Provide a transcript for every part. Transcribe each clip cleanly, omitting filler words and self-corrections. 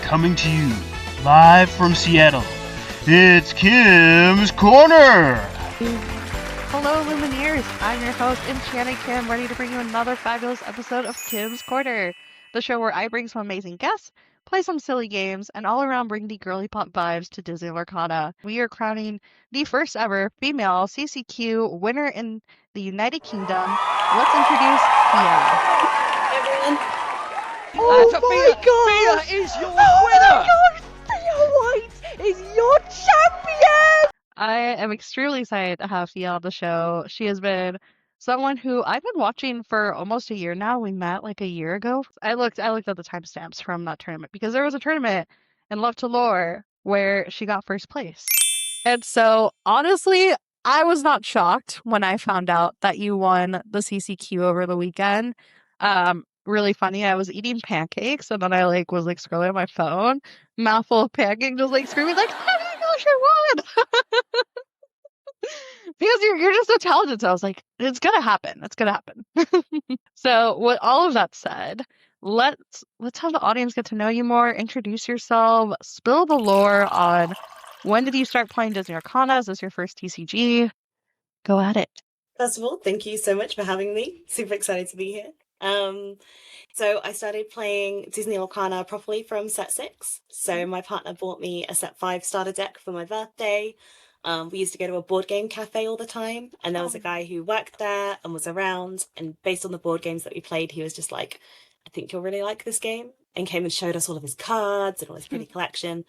coming to you live from Seattle. It's Kim's Corner! Hello, Lumineers! I'm your host, Enchanted Kim, ready to bring you another fabulous episode of Kim's Corner, the show where I bring some amazing guests, play some silly games, and all around bring the girly pop vibes to Disney Lorcana. We are crowning the first ever female CCQ winner in the United Kingdom. Let's introduce Thea. Everyone. Oh my God! Thea is your winner! Thea White is your champion! I am extremely excited to have Thea on the show. She has been someone who I've been watching for almost a year now. We met like a year ago. I looked at the timestamps from that tournament because there was a tournament in Love to Lore where she got first place. And so honestly, I was not shocked when I found out that you won the CCQ over the weekend. Really funny. I was eating pancakes and then I was scrolling on my phone, mouthful of pancake, just screaming oh my gosh, I won! Because you're just so talented. So I was like, it's gonna happen. It's gonna happen. So with all of that said, let's have the audience get to know you more, introduce yourself, spill the lore on when did you start playing Disney Arcana? Is this your first TCG? Go at it. First of all, thank you so much for having me. Super excited to be here. So I started playing Disney Lorcana properly from set 6. So my partner bought me a set 5 starter deck for my birthday. We used to go to a board game cafe all the time, and there was a guy who worked there and was around, and based on the board games that we played, he was just like, I think you'll really like this game, and came and showed us all of his cards and all his pretty collection.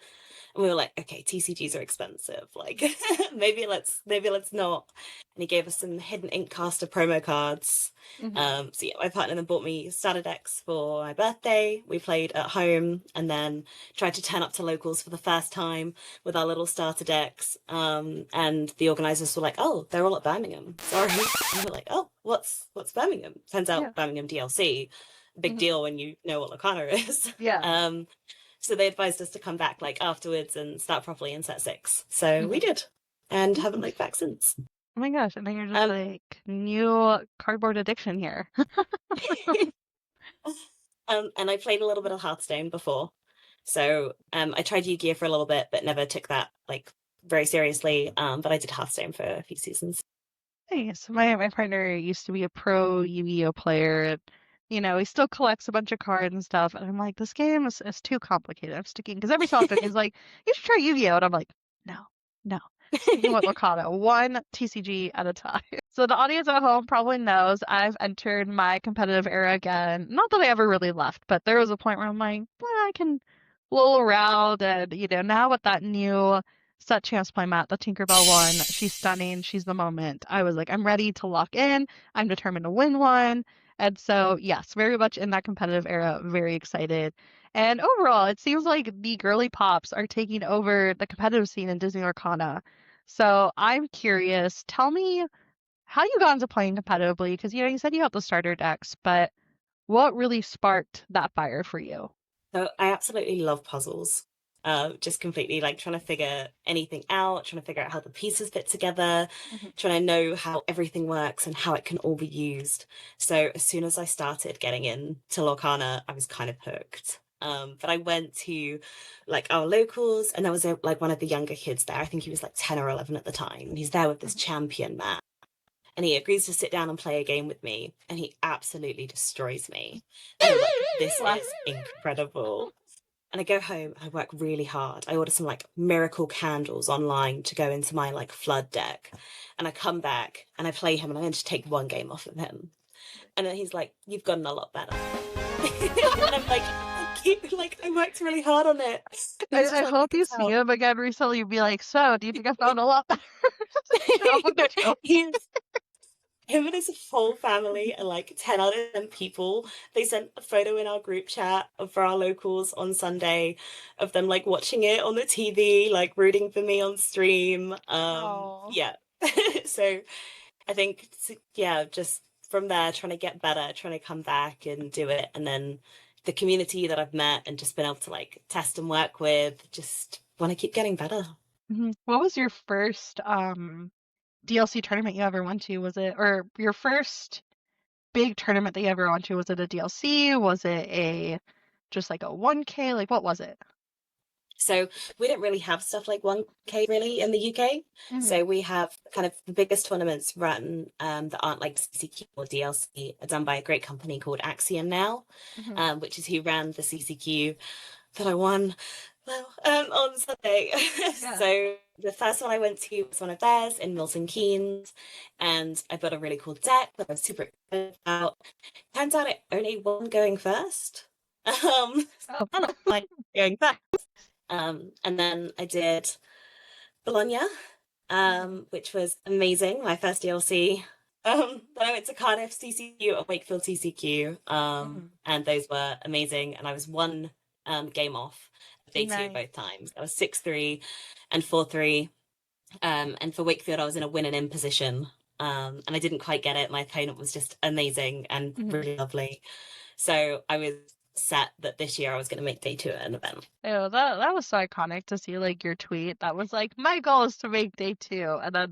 And we were like, okay, TCGs are expensive. Maybe let's not. And he gave us some Hidden Ink Caster promo cards. So yeah, my partner then bought me starter decks for my birthday. We played at home and then tried to turn up to locals for the first time with our little starter decks. And the organizers were like, oh, they're all at Birmingham. Sorry. And we're like, oh, what's Birmingham? Turns out Birmingham DLC. Big deal when you know what Lorcana is. Yeah. So they advised us to come back afterwards and start properly in set 6. So we did, and haven't looked back since. Oh my gosh, and then you're just new cardboard addiction here. And I played a little bit of Hearthstone before. So I tried Yu-Gi-Oh for a little bit, but never took that very seriously. But I did Hearthstone for a few seasons. Nice. My partner used to be a pro Yu-Gi-Oh player. And, he still collects a bunch of cards and stuff. And I'm like, this game is too complicated. I'm sticking because every so often he's like, you should try Yu-Gi-Oh. And I'm like, no. Sticking with Lorcana, one TCG at a time. So the audience at home probably knows I've entered my competitive era again. Not that I ever really left, but there was a point where I'm like, well, I can roll around. And, now with that new set chance play mat, the Tinkerbell one, she's stunning. She's the moment. I was like, I'm ready to lock in. I'm determined to win one. And so, yes, very much in that competitive era, very excited. And overall, it seems like the girly pops are taking over the competitive scene in Disney Arcana. So I'm curious, tell me how you got into playing competitively, because, you said you have the starter decks, but what really sparked that fire for you? So I absolutely love puzzles. Just completely trying to figure anything out, trying to figure out how the pieces fit together, trying to know how everything works and how it can all be used. So as soon as I started getting into Lorcana, I was kind of hooked. But I went to our locals, and there was one of the younger kids there. I think he was 10 or 11 at the time. And he's there with this champion man. And he agrees to sit down and play a game with me, and he absolutely destroys me. And I'm like, this is incredible. And I go home and I work really hard. I order some miracle candles online to go into my flood deck. And I come back and I play him, and I manage to take one game off of him. And then he's like, you've gotten a lot better. And I'm like, thank you. I worked really hard on it. I hope you see him again recently. You'd be like, so do you think I've gotten a lot better? Him and his whole family are 10 out of 10 people. They sent a photo in our group chat for our locals on Sunday of them watching it on the TV, rooting for me on stream. Yeah. So I think, just from there, trying to get better, trying to come back and do it. And then the community that I've met and just been able to test and work with, just want to keep getting better. What was your first DLC tournament you ever went to? Was it, or your first big tournament that you ever went to? Was it a DLC? Was it just a 1K? What was it? So we don't really have stuff like 1K really in the UK. So we have kind of the biggest tournaments run that aren't like CCQ or DLC are done by a great company called Axiom now, which is who ran the CCQ that I won on Sunday. So the first one I went to was one of theirs in Milton Keynes, and I built a really cool deck that I was super excited about. Turns out it only won going first. So I'm not like going first. And then I did Bologna, which was amazing, my first DLC. Then I went to Cardiff CCQ and Wakefield CCQ, and those were amazing. And I was one game off day two both times. I was 6-3 and 4-3. And for Wakefield, I was in a win and in position. And I didn't quite get it. My opponent was just amazing and really lovely. So I was set that this year I was going to make day two an event. Oh, that was so iconic to see like your tweet that was like, my goal is to make day two, and then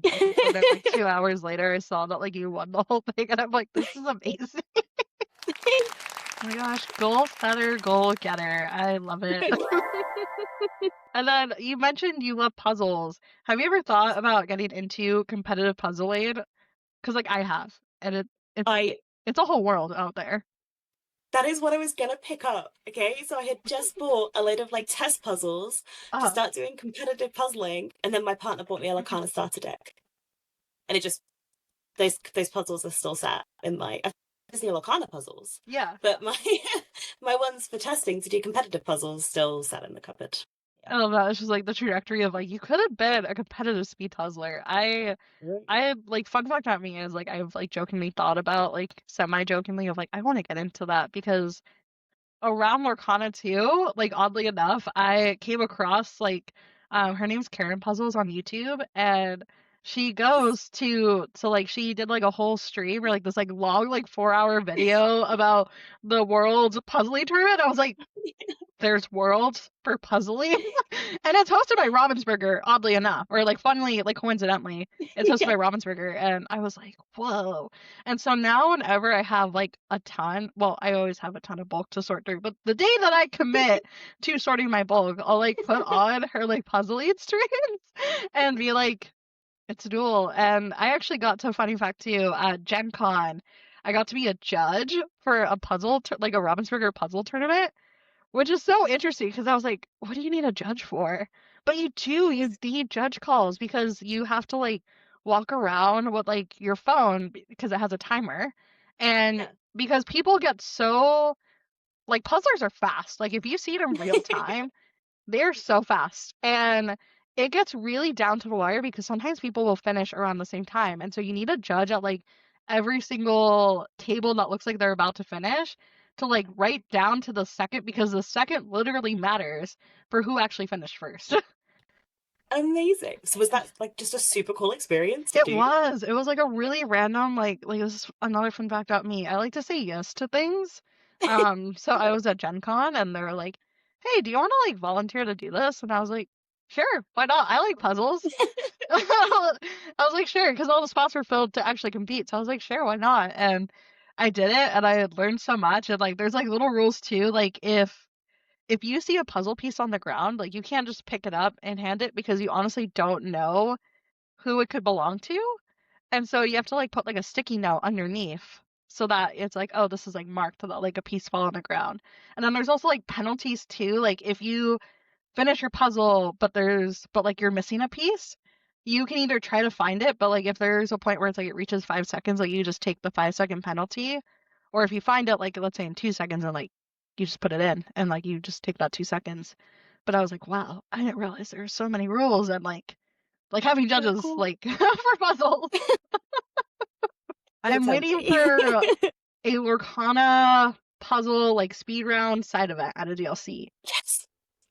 like 2 hours later I saw that like you won the whole thing, and I'm like, this is amazing. Oh my gosh, goal setter, goal getter. I love it. And then you mentioned you love puzzles. Have you ever thought about getting into competitive puzzling? Because like I have, and it's a whole world out there. That is what I was gonna pick up. Okay, so I had just bought a load of like test puzzles to start doing competitive puzzling, and then my partner bought me a Lorcana starter deck, and it just those puzzles are still sat in my Disney Lorcana puzzles. Yeah, but my my ones for testing to do competitive puzzles still sat in the cupboard. I love that. It's just like the trajectory of like you could have been a competitive speed puzzler. I like fun fact about me is like I've like jokingly thought about like semi-jokingly of like I want to get into that because around Lorcana too, like oddly enough, I came across like her name's Karen Puzzles on YouTube, and she goes to like she did like a whole stream or like this like long like 4-hour video about the world's puzzling tournament. I was like, there's worlds for puzzling, and it's hosted by Ravensburger, oddly enough, or like funnily, like coincidentally, it's hosted by Ravensburger, and I was like, whoa. And so now whenever I have like a ton, well, I always have a ton of bulk to sort through, but the day that I commit to sorting my bulk, I'll like put on her like puzzling streams and be like, it's a duel. And I actually got to, funny fact too, at Gen Con, I got to be a judge for a puzzle, like a Ravensburger puzzle tournament. Which is so interesting because I was like, what do you need a judge for? But you need judge calls because you have to like walk around with like your phone because it has a timer. And because people get so like puzzlers are fast. Like if you see it in real time, they're so fast. And it gets really down to the wire because sometimes people will finish around the same time. And so you need a judge at like every single table that looks like they're about to finish to like write down to the second because the second literally matters for who actually finished first. Amazing. So was that like just a super cool experience to It do? was. It was like a really random like this is another fun fact about me. I like to say yes to things. So I was at Gen Con and they were like, hey, do you want to like volunteer to do this? And I was like, sure, why not? I like puzzles. I was like, sure, because all the spots were filled to actually compete. So I was like, sure, why not? And I did it and I had learned so much. And like there's like little rules too. Like if you see a puzzle piece on the ground, like you can't just pick it up and hand it because you honestly don't know who it could belong to. And so you have to like put like a sticky note underneath so that it's like, oh, this is like marked that like a piece fell on the ground. And then there's also like penalties too. Like if you finish your puzzle but like you're missing a piece, you can either try to find it, but like if there's a point where it's like it reaches 5 seconds, like you just take the 5-second penalty. Or if you find it like let's say in 2 seconds and like you just put it in and like you just take that 2 seconds. But I was like, wow, I didn't realize there were so many rules and like having judges cool. like for puzzles. I'm waiting for a Lorcana puzzle like speed round side event at a DLC. Yes.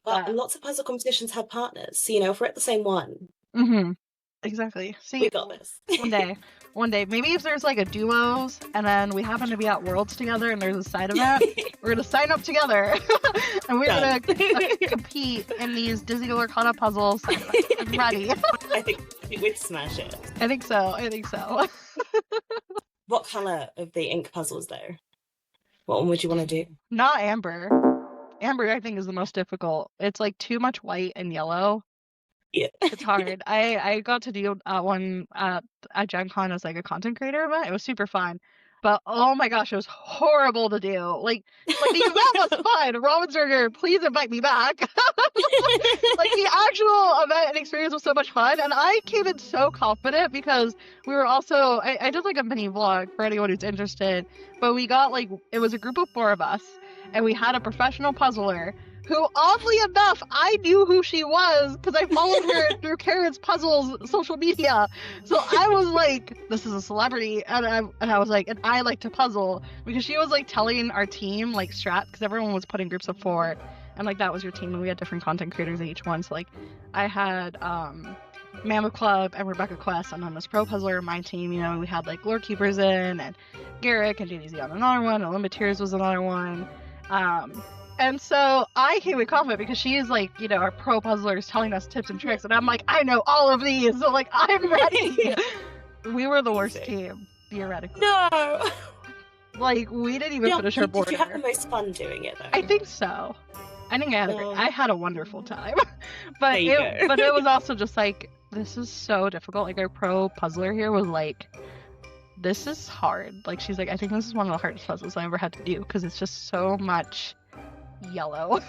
Well, and lots of puzzle competitions have partners. So, you know, if we're at the same one. Mm-hmm. Exactly. See, we got this. One day. Maybe if there's like a duos and then we happen to be at Worlds together and there's a side event, we're going to sign up together and we're going to compete in these Disney Lorcana puzzles. I'm ready. I think we'd smash it. I think so. What color of the ink puzzles though? What one would you want to do? Not amber. Amber, I think, is the most difficult. It's like too much white and yellow. Yeah. It's hard. I got to do one at Gen Con as like a content creator event. It was super fun. But oh my gosh, it was horrible to do. Like the event was fun. Ravensburger, please invite me back. Like the actual event and experience was so much fun, and I came in so confident because we were also I did like a mini vlog for anyone who's interested. But we got like it was a group of 4 of us, and we had a professional puzzler who, oddly enough, I knew who she was because I followed her through Karen's Puzzles social media. So I was like, this is a celebrity, and I was like, and I like to puzzle because she was like telling our team like strat because everyone was put in groups of 4, and like that was your team, and we had different content creators at each one. So like I had Mammoth Club and Rebecca Quest, and then this pro puzzler in my team. You know, we had like Lore Keepers in, and Garrick and JDZ on another one, and Limiteers was another one. And so I came with confident because she is like, you know, our pro puzzlers telling us tips and tricks, and I'm like, I know all of these, so like I'm ready. We were the worst team, theoretically. No. Like we didn't even finish our border. Did you have the most fun doing it though? I think so. I think I had a wonderful time. But There you go. but it was also just like, this is so difficult. Like our pro puzzler here was like, this is hard. Like she's like, I think this is one of the hardest puzzles I ever had to do because it's just so much yellow.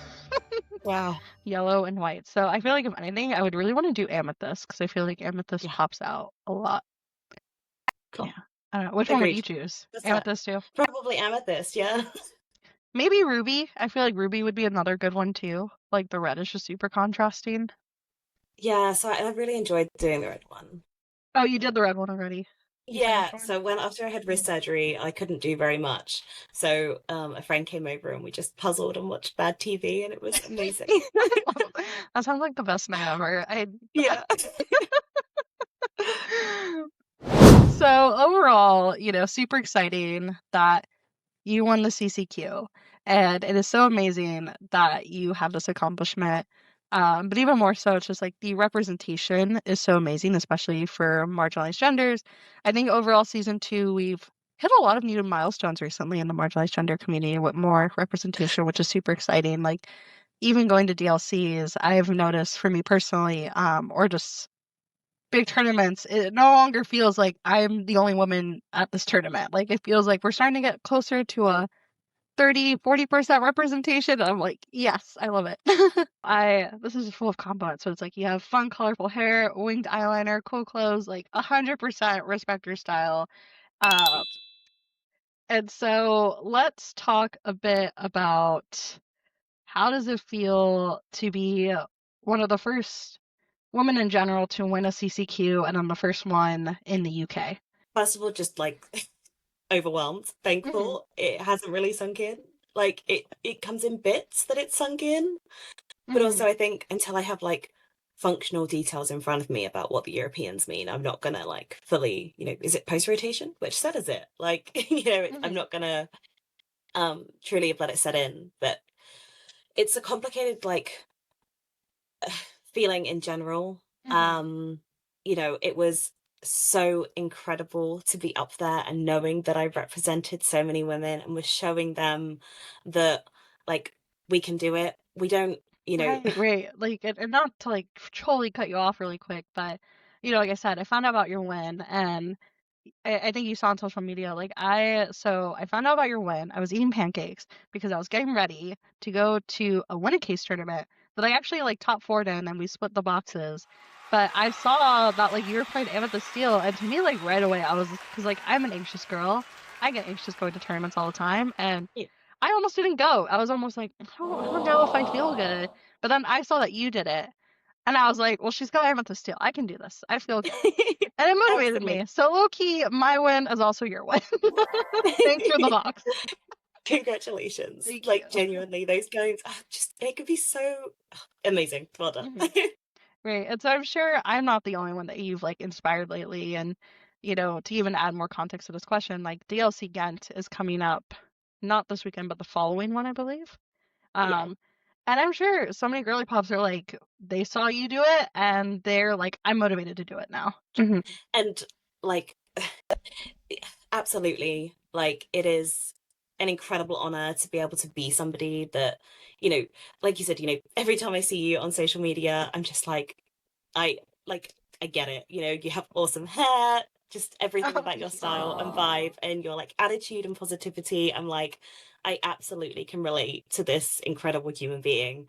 Wow. Yellow and white. So I feel like if anything, I would really want to do amethyst because I feel like amethyst pops out a lot. Cool. Yeah. I don't know. Which one would Agreed. you choose? What's Amethyst too? Probably amethyst, yeah. Maybe ruby. I feel like ruby would be another good one too. Like the red is just super contrasting. Yeah, so I really enjoyed doing the red one. Oh, you did the red one already. Yeah, so after I had wrist surgery, I couldn't do very much. So a friend came over and we just puzzled and watched bad TV, and it was amazing. That sounds like the best night ever. Yeah. So overall, you know, super exciting that you won the CCQ, and it is so amazing that you have this accomplishment. But even more so, it's just like the representation is so amazing, especially for marginalized genders. I think overall season 2, we've hit a lot of new milestones recently in the marginalized gender community with more representation, which is super exciting. Like even going to DLCs, I've noticed for me personally, or just big tournaments, it no longer feels like I'm the only woman at this tournament. Like it feels like we're starting to get closer to a 30-40% representation. I'm like, yes, I love it. This is full of combos, so it's like you have fun, colorful hair, winged eyeliner, cool clothes, like 100% respect your style. And so let's talk a bit about how does it feel to be one of the first women in general to win a CCQ, and I'm the first one in the UK. First of all, just like overwhelmed, thankful. It hasn't really sunk in. Like it comes in bits that it's sunk in. But also I think until I have like functional details in front of me about what the Europeans mean, I'm not gonna like fully, you know, is it post rotation? Which set is it? Like, you know, I'm not gonna truly let it set in. But it's a complicated like feeling in general. You know, it was so incredible to be up there and knowing that I represented so many women and was showing them that like we can do it. We don't, you know. Right. Like, and not to like totally cut you off really quick, but you know, like I said, I found out about your win, and I think you saw on social media. Like I found out about your win. I was eating pancakes because I was getting ready to go to a win a case tournament that I actually like top 4'd in, and we split the boxes. But I saw that like you were playing Amethyst Steel, and to me like right away I was, because like I'm an anxious girl. I get anxious going to tournaments all the time, and Yeah. I almost didn't go. I was almost like, I don't know if I feel good. But then I saw that you did it, and I was like, well, she's got Amethyst Steel. I can do this. I feel good. And it motivated me. So low-key, my win is also your win. Thanks for the box. Congratulations. Thank like you. genuinely, those games it could be so amazing. Well done. Right. And so I'm sure I'm not the only one that you've like inspired lately. And, you know, to even add more context to this question, like DLC Ghent is coming up not this weekend, but the following one, I believe. Yeah. And I'm sure so many girly pops are like, they saw you do it and they're like, I'm motivated to do it now. And like absolutely, like it is an incredible honor to be able to be somebody that, you know, like you said, you know, every time I see you on social media, I'm just like, I get it. You know, you have awesome hair, just everything about your style and vibe and your like attitude and positivity. I'm like, I absolutely can relate to this incredible human being.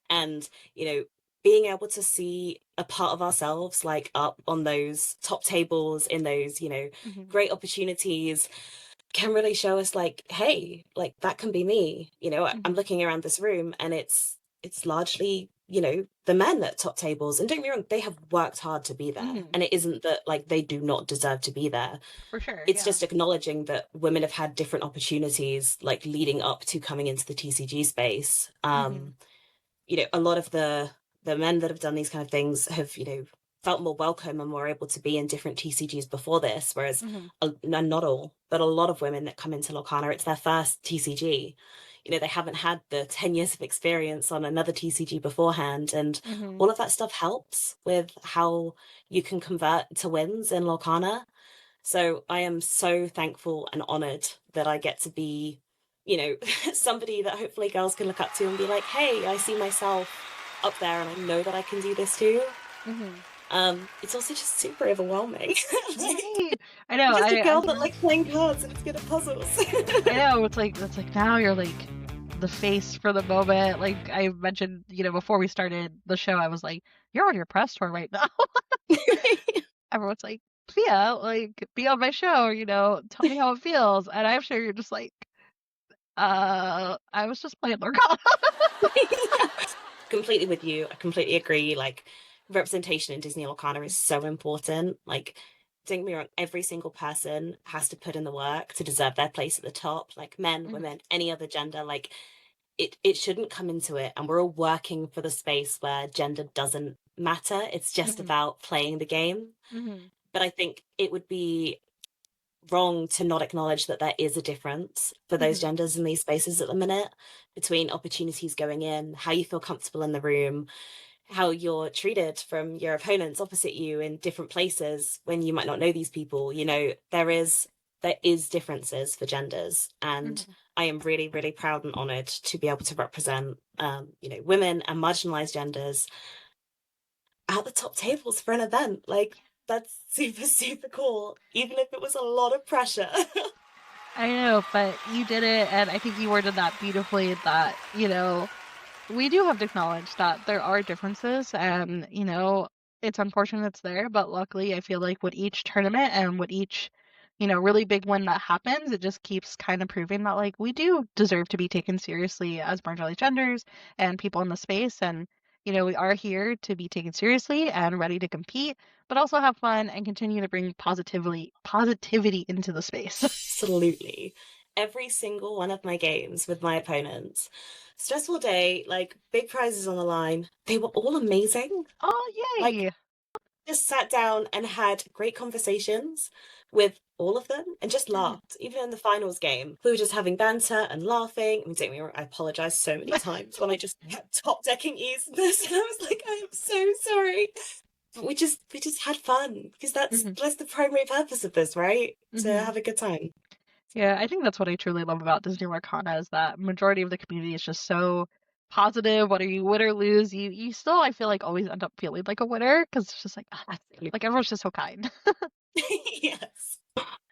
And, you know, being able to see a part of ourselves like up on those top tables in those, you know, great opportunities can really show us like, hey, like that can be me. You know, I'm looking around this room and it's largely, you know, the men at top tables. And don't get me wrong, they have worked hard to be there. And it isn't that like they do not deserve to be there. For sure. It's just acknowledging that women have had different opportunities like leading up to coming into the TCG space. You know, a lot of the men that have done these kind of things have, you know, felt more welcome and were able to be in different TCGs before this, whereas not all, but a lot of women that come into Lorcana, it's their first TCG. You know, they haven't had the 10 years of experience on another TCG beforehand, and all of that stuff helps with how you can convert to wins in Lorcana. So I am so thankful and honored that I get to be, you know, somebody that hopefully girls can look up to and be like, hey, I see myself up there and I know that I can do this too. It's also just super overwhelming. I know. I'm just a girl that likes playing cards and it's good at puzzles. I know. It's like now you're like the face for the moment. Like I mentioned, you know, before we started the show, I was like, you're on your press tour right now. Everyone's like, Fia, like be on my show, you know, tell me how it feels. And I'm sure you're just like, I was just playing Lorcana. Completely with you. I completely agree. Like representation in Disney Lorcana is so important. Like, don't get me wrong, every single person has to put in the work to deserve their place at the top. Like men, women, any other gender. Like it shouldn't come into it. And we're all working for the space where gender doesn't matter. It's just about playing the game. But I think it would be wrong to not acknowledge that there is a difference for those genders in these spaces at the minute between opportunities going in, how you feel comfortable in the room, how you're treated from your opponents opposite you in different places when you might not know these people. You know, there is differences for genders, and I am really, really proud and honored to be able to represent you know, women and marginalized genders at the top tables for an event. Like that's super, super cool, even if it was a lot of pressure. I know, but you did it, and I think you worded that beautifully, that, you know, we do have to acknowledge that there are differences, and, you know, it's unfortunate it's there, but luckily I feel like with each tournament and with each, you know, really big win that happens, it just keeps kind of proving that, like, we do deserve to be taken seriously as marginalized genders and people in the space, and, you know, we are here to be taken seriously and ready to compete, but also have fun and continue to bring positivity into the space. Absolutely. Every single one of my games with my opponents, stressful day, like big prizes on the line, they were all amazing. Oh, yay! Like, just sat down and had great conversations with all of them and just laughed. Even in the finals game, we were just having banter and laughing. I mean, don't get me wrong, I apologized so many times when I just kept top decking E's and this, and I was like, I am so sorry. But we just had fun, because that's the primary purpose of this, right? To have a good time. Yeah, I think that's what I truly love about Disney Lorcana, is that majority of the community is just so positive. Whether you win or lose, you still, I feel like, always end up feeling like a winner, because it's just like, like everyone's just so kind. Yes.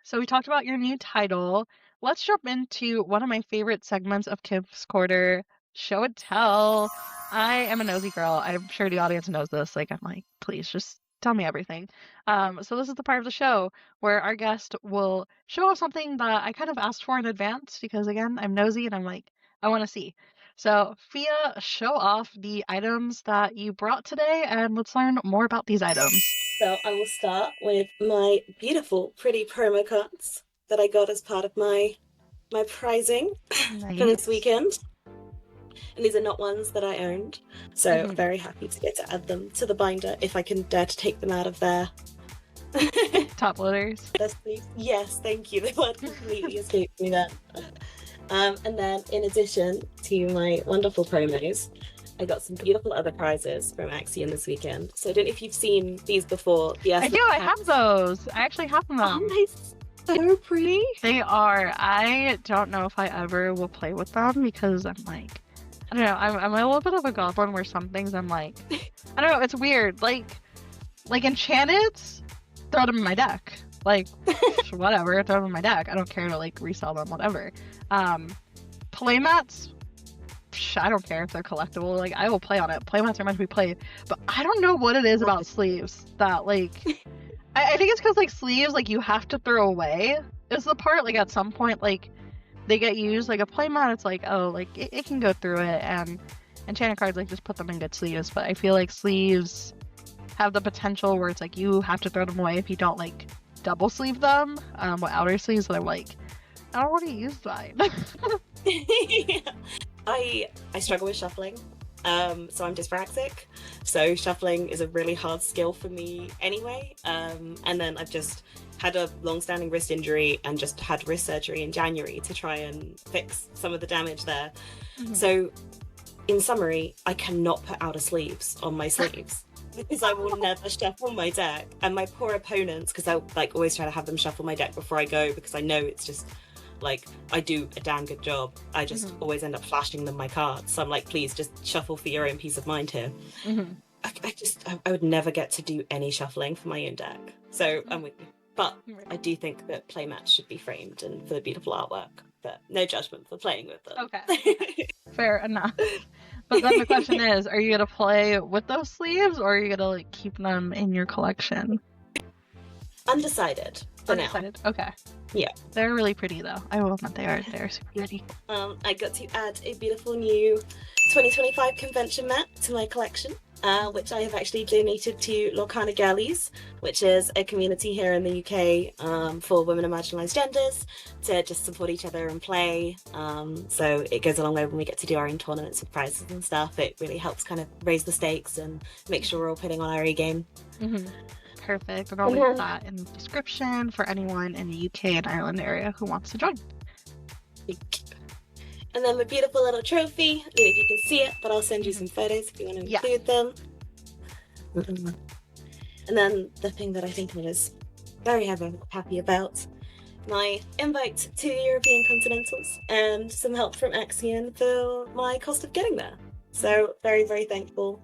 So we talked about your new title. Let's jump into one of my favorite segments of Kim's Corner, Show and Tell. I am a nosy girl. I'm sure the audience knows this. Like, I'm like, please just tell me everything. So this is the part of the show where our guest will show off something that I kind of asked for in advance, because again, I'm nosy and I'm like, I want to see. So Fia, show off the items that you brought today, and let's learn more about these items. So I will start with my beautiful, pretty promo cards that I got as part of my prizing for this weekend. And these are not ones that I owned, so very happy to get to add them to the binder if I can dare to take them out of there. Top loaders. Yes, thank you. The word completely escaped me there. And then in addition to my wonderful promos, I got some beautiful other prizes from Axiom this weekend. So I don't know if you've seen these before. I do. I have those. I actually have them. Oh, nice. So pretty. They are. I don't know if I ever will play with them because I'm like, I don't know. I'm a little bit of a goblin where some things I'm like, I don't know. It's weird. Like Enchanted, throw them in my deck. Like, whatever, throw them in my deck. I don't care to like resell them, whatever. Playmats, I don't care if they're collectible. Like, I will play on it. Playmats are meant to be played, but I don't know what it is about sleeves that like. I think it's because like sleeves, like you have to throw away is the part. Like at some point, like they get used. Like a playmat, it's like, oh, like it can go through it, and enchanted cards like just put them in good sleeves. But I feel like sleeves have the potential where it's like you have to throw them away if you don't like double sleeve them with outer sleeves. But I'm like, I don't want to use mine. Yeah. I struggle with shuffling. So I'm dyspraxic. So shuffling is a really hard skill for me anyway. And then I've just had a long-standing wrist injury and just had wrist surgery in January to try and fix some of the damage there. Mm-hmm. So in summary, I cannot put outer sleeves on my sleeves because I will never shuffle my deck. And my poor opponents, because I like always try to have them shuffle my deck before I go because I know it's just like I do a damn good job. I just always end up flashing them my cards. So I'm like, please just shuffle for your own peace of mind here. I would never get to do any shuffling for my own deck. So I'm with you. But I do think that playmats should be framed and for the beautiful artwork. But no judgment for playing with them. Okay. Fair enough. But then the question is, are you gonna play with those sleeves or are you gonna like keep them in your collection? Undecided for now. Okay. Yeah. They're really pretty though. I will admit they're super pretty. I got to add a beautiful new 2025 convention mat to my collection, which I have actually donated to Lorcana Girlies, which is a community here in the UK for women and marginalised genders to just support each other and play. So it goes a long way when we get to do our own tournaments with prizes and stuff. It really helps kind of raise the stakes and make sure we're all putting on our A game. Perfect. And I'll leave that in the description for anyone in the UK and Ireland area who wants to join. And then my beautiful little trophy. I don't know if you can see it, but I'll send you some photos if you want to include them. And then the thing that I think I was very happy about, my invite to European Continentals and some help from Axion for my cost of getting there. So very, very thankful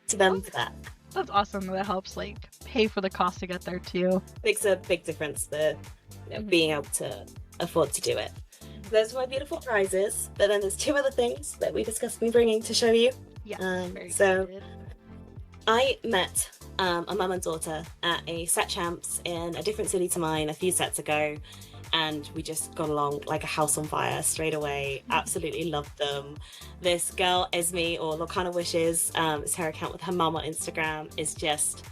to them for that. That's awesome. That helps like pay for the cost to get there too. Makes a big difference for being able to afford to do it. Those are my beautiful prizes, but then there's two other things that we discussed me bringing to show you. Yeah. So I met a mum and daughter at a set champs in a different city to mine a few sets ago, and we just got along like a house on fire straight away. Absolutely loved them. This girl, Esme, or Lorcana Wishes, is her account with her mum on Instagram, is just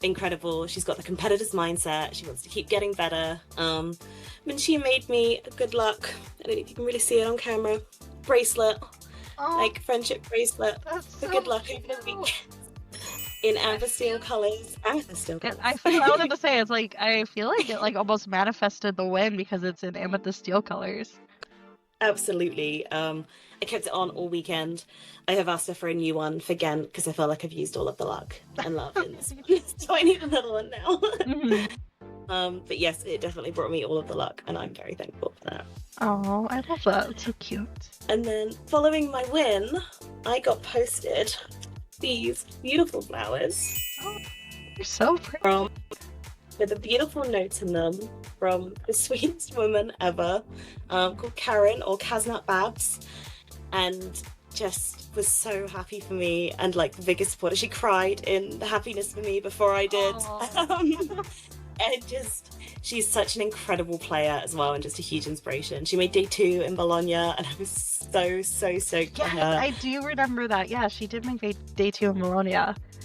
incredible. She's got the competitor's mindset. She wants to keep getting better. And she made me a good luck, I don't know if you can really see it on camera, bracelet, like friendship bracelet for good luck over the week. In Ambersteel colours. Ambersteel colours. I wanted to say, it's like, I feel like it like almost manifested the win because it's in amethyst steel colors. Absolutely. I kept it on all weekend. I have asked her for a new one for Ghent because I feel like I've used all of the luck and love in this. So I need another one now. But yes, it definitely brought me all of the luck and I'm very thankful for that. Oh, I love that. It's so cute. And then following my win, I got posted these beautiful flowers. Oh, you're so pretty. With a beautiful note in them from the sweetest woman ever, called Karen, or Kaznat Babs, and just was so happy for me and like the biggest supporter. She cried in the happiness for me before I did. And just, she's such an incredible player as well and just a huge inspiration. She made day 2 in Bologna and I was so stoked for her. I do remember that. Yeah, she did make day 2 in Bologna.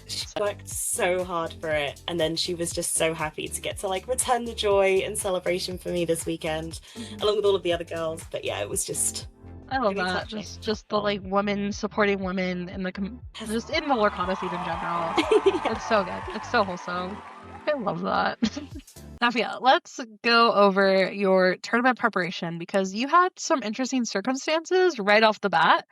She worked so hard for it and then she was just so happy to get to like return the joy and celebration for me this weekend, along with all of the other girls. But yeah, it was just... I love that. Just the like women supporting women in the just in the Lorcana scene in general. It's so good. It's so wholesome. I love that. Nafia, let's go over your tournament preparation because you had some interesting circumstances right off the bat.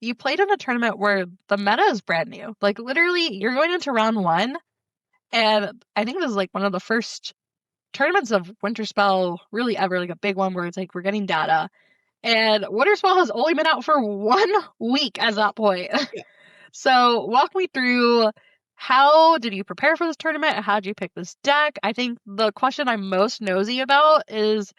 You played in a tournament where the meta is brand new. Like literally, you're going into round 1, and I think this is like one of the first tournaments of Winterspell really ever, like a big one where it's like we're getting data. And Winterspell has only been out for 1 week at that point. Yeah. So walk me through, how did you prepare for this tournament? How did you pick this deck? I think the question I'm most nosy about is,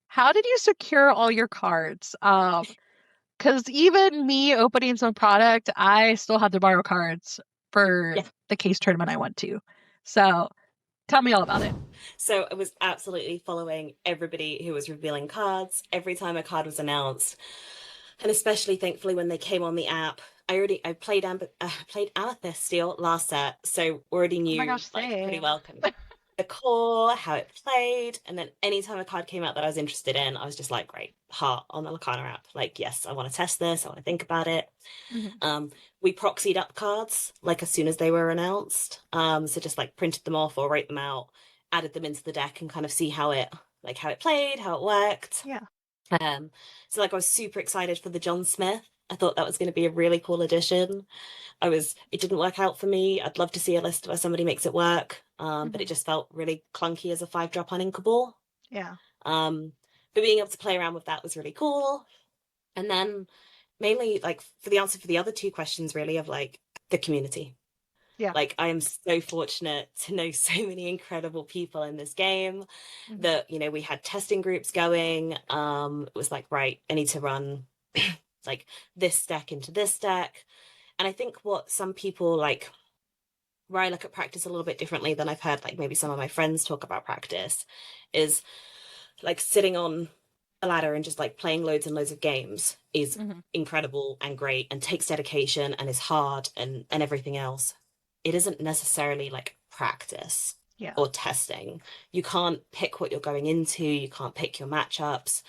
how did you secure all your cards? Because even me opening some product, I still had to borrow cards for Yeah. the case tournament I went to. So tell me all about it. So I was absolutely following everybody who was revealing cards every time a card was announced, and especially thankfully when they came on the app. I played played Amethyst Steel last set, so already Oh knew my gosh, like pretty same. well kind of the core, how it played, and then anytime a card came out that I was interested in, I was just like, great, heart on the Lorcana app. Like, yes, I want to test this, I want to think about it. Mhm. We proxied up cards like as soon as they were announced. So just like printed them off or wrote them out, added them into the deck and kind of see how it played, how it worked. Yeah. So like I was super excited for the John Smith. I thought that was going to be a really cool addition. It didn't work out for me. I'd love to see a list where somebody makes it work. But it just felt really clunky as a 5-drop uninkable. Yeah. But being able to play around with that was really cool. And then mainly like for the answer for the other two questions really of like the community. Yeah. Like I am so fortunate to know so many incredible people in this game that, you know, we had testing groups going. It was like, right, I need to run like this deck into this deck. And I think what some people like, where I look at practice a little bit differently than I've heard like maybe some of my friends talk about practice, is like sitting on a ladder and just like playing loads and loads of games is incredible and great and takes dedication and is hard and everything else. It isn't necessarily like practice or testing. You can't pick what you're going into. You can't pick your matchups.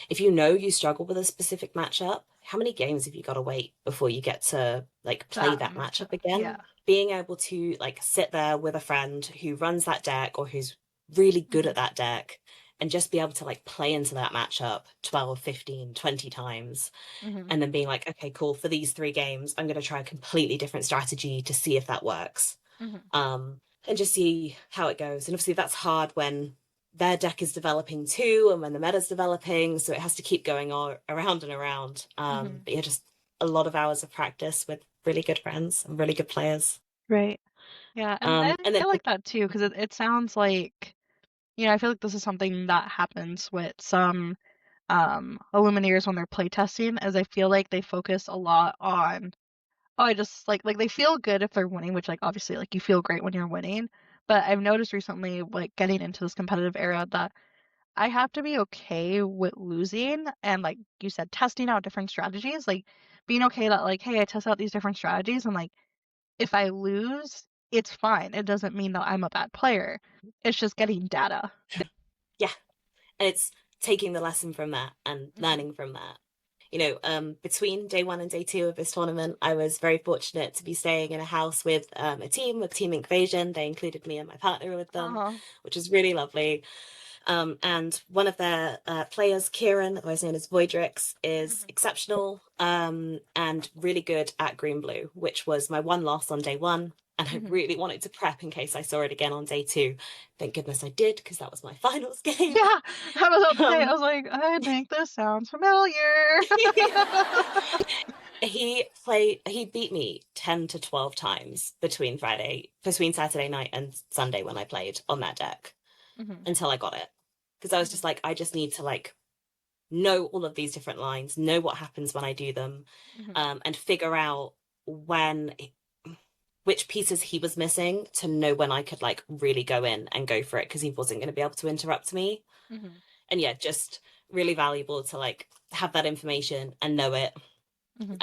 If you know you struggle with a specific matchup, how many games have you got to wait before you get to like play that matchup again? Yeah. Being able to like sit there with a friend who runs that deck or who's really good at that deck and just be able to like play into that matchup 12, 15, 20 times and then being like, okay, cool, for these 3 games, I'm going to try a completely different strategy to see if that works. And just see how it goes. And obviously that's hard when their deck is developing too and when the meta's developing, so it has to keep going around and around. But yeah, just a lot of hours of practice with really good friends and really good players. Right. Yeah, and I And then feel like that too, because it sounds like, you know, I feel like this is something that happens with some Illumineers when they're playtesting, as I feel like they focus a lot on, oh, I just like they feel good if they're winning, which like obviously like you feel great when you're winning. But I've noticed recently, like getting into this competitive era, that I have to be okay with losing and like you said, testing out different strategies, like being okay that like, hey, I test out these different strategies and like if I lose, it's fine. It doesn't mean that I'm a bad player. It's just getting data. yeah, and it's taking the lesson from that and learning from that. You know, between day 1 and day 2 of this tournament, I was very fortunate to be staying in a house with a team with Team Invasion. They included me and my partner with them, which was really lovely. And one of their players, Kieran, otherwise known as Voidrix, is exceptional and really good at green blue, which was my one loss on day 1. And I really wanted to prep in case I saw it again on day 2. Thank goodness I did, because that was my finals game. Yeah, I was about to say, I was like, I think this sounds familiar. He beat me 10 to 12 times between Saturday night and Sunday when I played on that deck until I got it. Because I was just like, I just need to like know all of these different lines, know what happens when I do them, and figure out which pieces he was missing to know when I could like really go in and go for it, because he wasn't going to be able to interrupt me. And yeah, just really valuable to like have that information and know it. You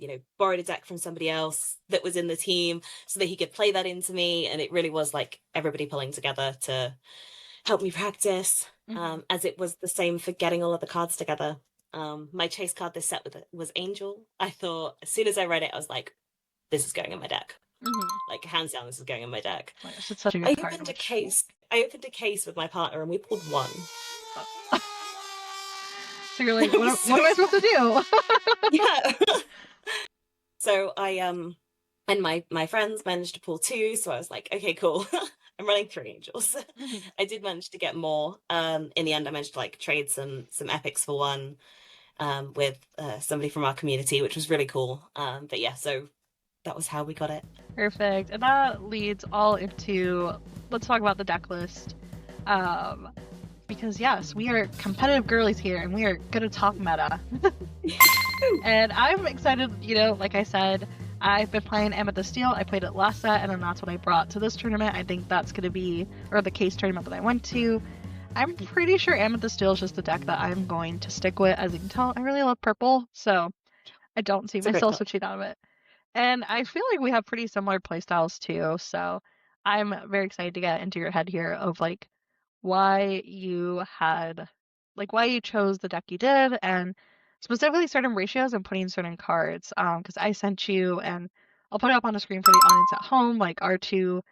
know, borrowed a deck from somebody else that was in the team so that he could play that into me, and it really was like everybody pulling together to help me practice. As it was the same for getting all of the cards together. My chase card this set was Angel. I thought as soon as I read it, I was like, this is going in my deck. Like hands down, this is going in my deck. It's such a good card. I opened a case with my partner and we pulled 1. So you're like, what am I supposed to do? Yeah. So I and my friends managed to pull 2, so I was like, okay, cool. I'm running 3 angels. I did manage to get more. In the end, I managed to like trade some epics for one with somebody from our community, which was really cool. But yeah, so that was how we got it. Perfect. And that leads all into, let's talk about the deck list. Because yes, we are competitive girlies here and we are good at top meta. And I'm excited, like I said, I've been playing Amethyst Steel. I played it last set and then that's what I brought to this tournament. I think that's going to be, or the case tournament that I went to. I'm pretty sure Amethyst Steel is just the deck that I'm going to stick with. As you can tell, I really love purple, so I don't see myself switching out of it. And I feel like we have pretty similar playstyles too, so I'm very excited to get into your head here of like why you chose the deck you did, and specifically certain ratios and putting certain cards. Because I sent you, and I'll put it up on the screen for the audience at home, like our two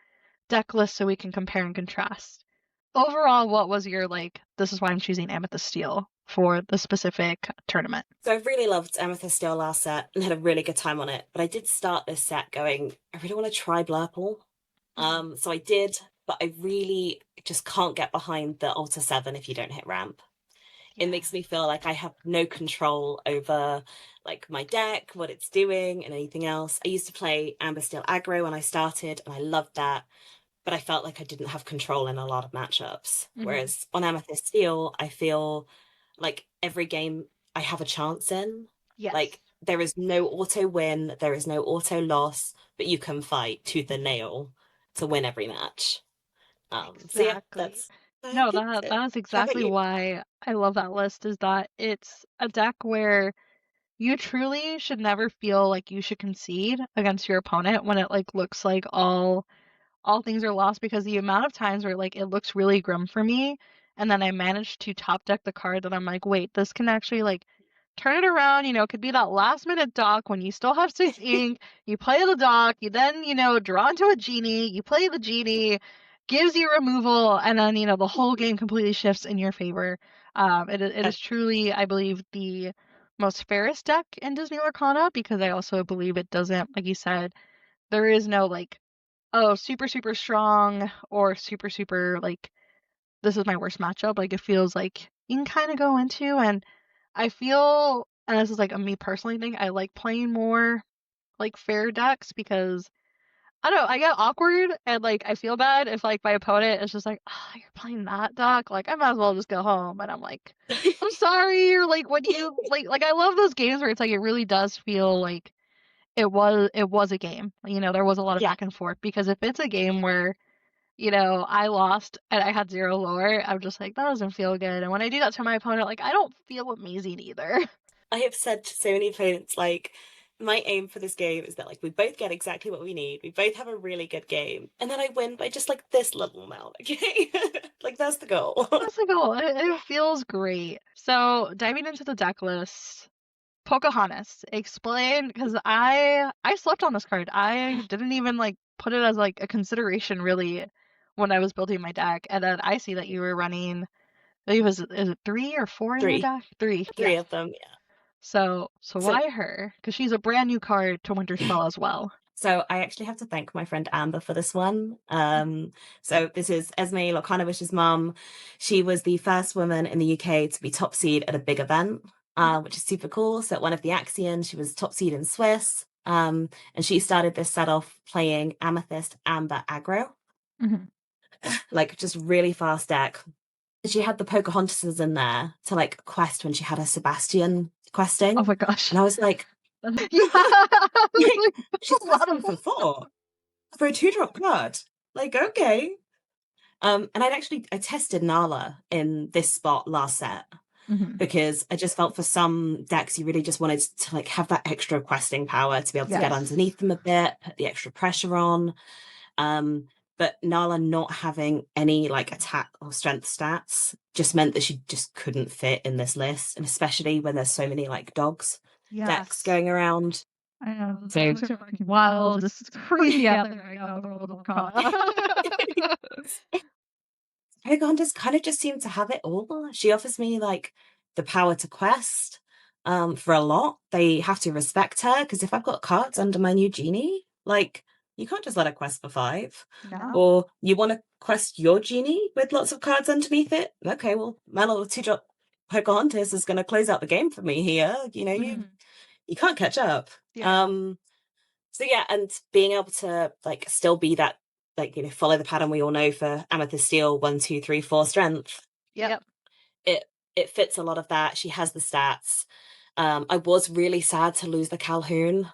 deck lists so we can compare and contrast. Overall, what was your this is why I'm choosing Amethyst Steel for the specific tournament? So I really loved Amethyst Steel last set and had a really good time on it. But I did start this set going, I really want to try Blurple. So I did, but I really just can't get behind the Alter 7 if you don't hit ramp. It makes me feel like I have no control over like my deck, what it's doing, and anything else. I used to play Amber Steel aggro when I started, and I loved that. But I felt like I didn't have control in a lot of matchups. Whereas on Amethyst Steel, I feel like every game I have a chance in. Yes. Like there is no auto win, there is no auto loss, but you can fight tooth and nail to win every match. Exactly. So yeah, that's no, that is exactly why I love that list, is that it's a deck where you truly should never feel like you should concede against your opponent when it looks like all things are lost, because the amount of times where it looks really grim for me and then I manage to top deck the card that I'm like, wait, this can actually turn it around, it could be that last minute dock when you still have 6 ink, you play the dock, you then, draw into a genie, you play the genie, gives you removal, and then, the whole game completely shifts in your favor. It is truly, I believe, the most fairest deck in Disney Lorcana, because I also believe it doesn't, like you said, there is no super, super strong or super, super this is my worst matchup. It feels like you can kind of go into, and I feel, and this is a me personally thing, I like playing more fair decks, because I don't know, I get awkward and I feel bad if my opponent is just you're playing that deck, I might as well just go home, and I'm like, I'm sorry, or when you I love those games where it's it really does feel like it was a game. There was a lot of back and forth, because if it's a game where I lost and I had 0 lore, I'm just that doesn't feel good. And when I do that to my opponent, I don't feel amazing either. I have said to so many opponents, my aim for this game is that we both get exactly what we need. We both have a really good game. And then I win by just this little amount, okay? That's the goal. That's the goal. It feels great. So diving into the deck list, Pocahontas, explain, because I slept on this card. I didn't even put it as a consideration really when I was building my deck, and then I see that you were running. I believe is it 3 or 4 in your deck? 3. 3 of them, yeah. So why her? Because she's a brand new card to Winterspell as well. So I actually have to thank my friend Amber for this one. So this is Esme Lorcanowic's mum. She was the first woman in the UK to be top seed at a big event, which is super cool. So at one of the Axions, she was top seed in Swiss. And she started this set off playing Amethyst Amber aggro. Just really fast deck. She had the Pocahontases in there to quest when she had her Sebastian questing. Oh my gosh. And I was like, she's allowed for 4 for a 2-drop card. Okay. And I tested Nala in this spot last set because I just felt for some decks you really just wanted to have that extra questing power to be able to get underneath them a bit, put the extra pressure on. But Nala not having any attack or strength stats just meant that she just couldn't fit in this list, and especially when there's so many decks going around. I know. So wild. This is crazy out there. Pocahontas kind of just seemed to have it all. She offers me the power to quest. For a lot, they have to respect her, because if I've got cards under my new genie, You can't just let her quest for 5. No. Or you want to quest your genie with lots of cards underneath it? Okay, well, my little 2-drop Pocahontas is going to close out the game for me here. You know, you can't catch up. Yeah. So yeah, and being able to like still be that, like, you know, follow the pattern we all know for Amethyst Steel, 1, 2, 3, 4 strength. Yep. It fits a lot of that. She has the stats. I was really sad to lose the Calhoun.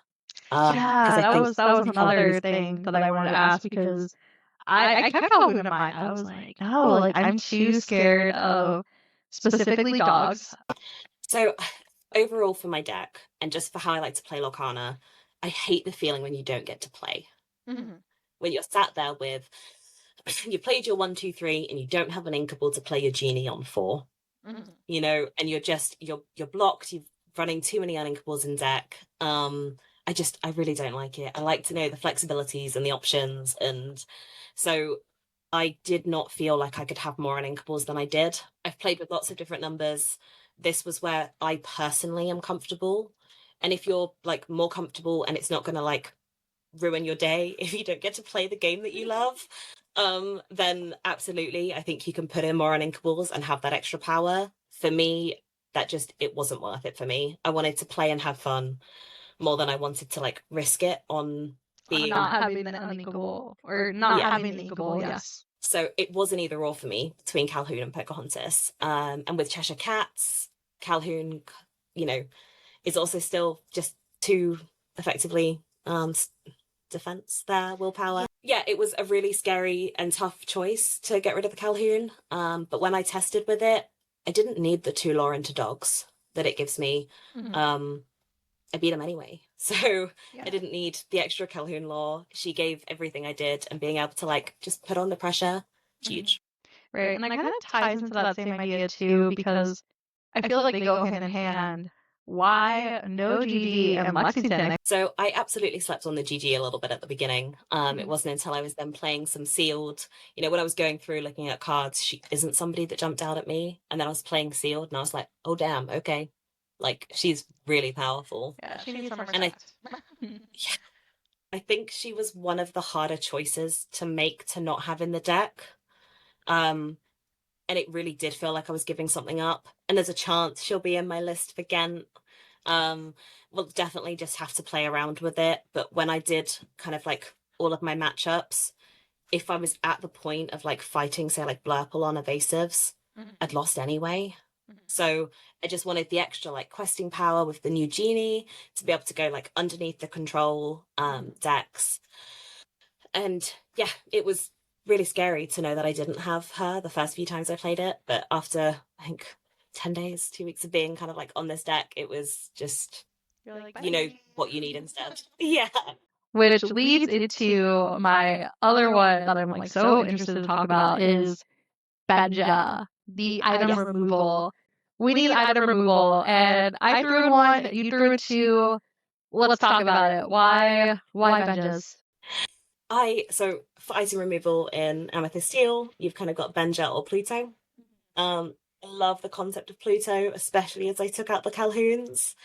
Yeah, that was another thing that I wanted to ask because I kept Calhoun in mind. I was like, no, like I'm too scared of specifically dogs. So overall for my deck, and just for how I like to play Lorcana, I hate the feeling when you don't get to play. When you're sat there with, you played your 1, 2, 3, and you don't have an Inkable to play your genie on 4. You know, and you're blocked. You're running too many uninkables in deck. I really don't like it. I like to know the flexibilities and the options, and so I did not feel like I could have more uninkables than I did. I've played with lots of different numbers. This was where I personally am comfortable, and if you're like more comfortable and it's not going to like ruin your day if you don't get to play the game that you love, then absolutely, I think you can put in more uninkables and have that extra power. For me, it wasn't worth it for me. I wanted to play and have fun more than I wanted to like risk it on being not having an unequal or not having an equal, yes. So it was an either or for me between Calhoun and Pocahontas. And with Cheshire Cats, Calhoun, you know, is also still just too effectively defense there, willpower. Yeah, it was a really scary and tough choice to get rid of the Calhoun. But when I tested with it, I didn't need the 2 lore into dogs that it gives me. I beat him anyway. So I didn't need the extra Calhoun lore. She gave everything I did, and being able to like just put on the pressure, huge. Right. And it kind of ties into that same idea too, because I feel like they go hand in hand. Why no GD and Lexington? So I absolutely slept on the GG a little bit at the beginning. It wasn't until I was then playing some sealed, you know, when I was going through looking at cards, she isn't somebody that jumped out at me. And then I was playing sealed and I was like, oh damn, okay. Like, she's really powerful. Yeah, she needs some respect. And I think she was one of the harder choices to make to not have in the deck. And it really did feel like I was giving something up. And there's a chance she'll be in my list for Ghent. We'll definitely just have to play around with it. But when I did kind of like all of my matchups, if I was at the point of like fighting, say, like Blurple on evasives, I'd lost anyway. So I just wanted the extra like questing power with the new genie to be able to go like underneath the control decks. And yeah, it was really scary to know that I didn't have her the first few times I played it. But after, I think, 10 days, 2 weeks of being kind of like on this deck, it was just, you know, what you need instead. Yeah. Which leads into my other one that I'm like so interested to talk about is Benja, the item removal. We need item removal, and I threw in one, you threw in 2. Let's talk about it. Why Benjas? So for item removal in Amethyst Steel, you've kind of got Benja or Pluto. I love the concept of Pluto, especially as I took out the Calhouns.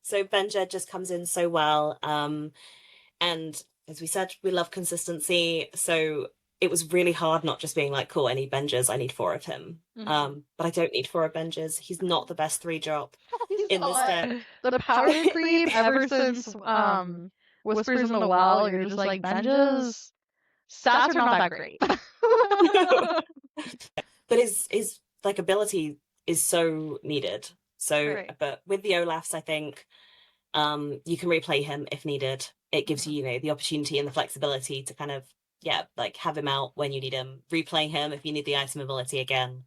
So Benja just comes in so well. And as we said, we love consistency. So it was really hard not just being like, cool, I need Benjas, I need 4 of him. But I don't need 4 of Benjas. He's not the best 3-drop in this deck. The power creep ever since Whispers in the Well, you're just like, Benja's stats are not that great. But his like ability is so needed. So but with the Olafs, I think you can replay him if needed. It gives you, you know, the opportunity and the flexibility to kind of like have him out when you need him, replay him if you need the item ability again,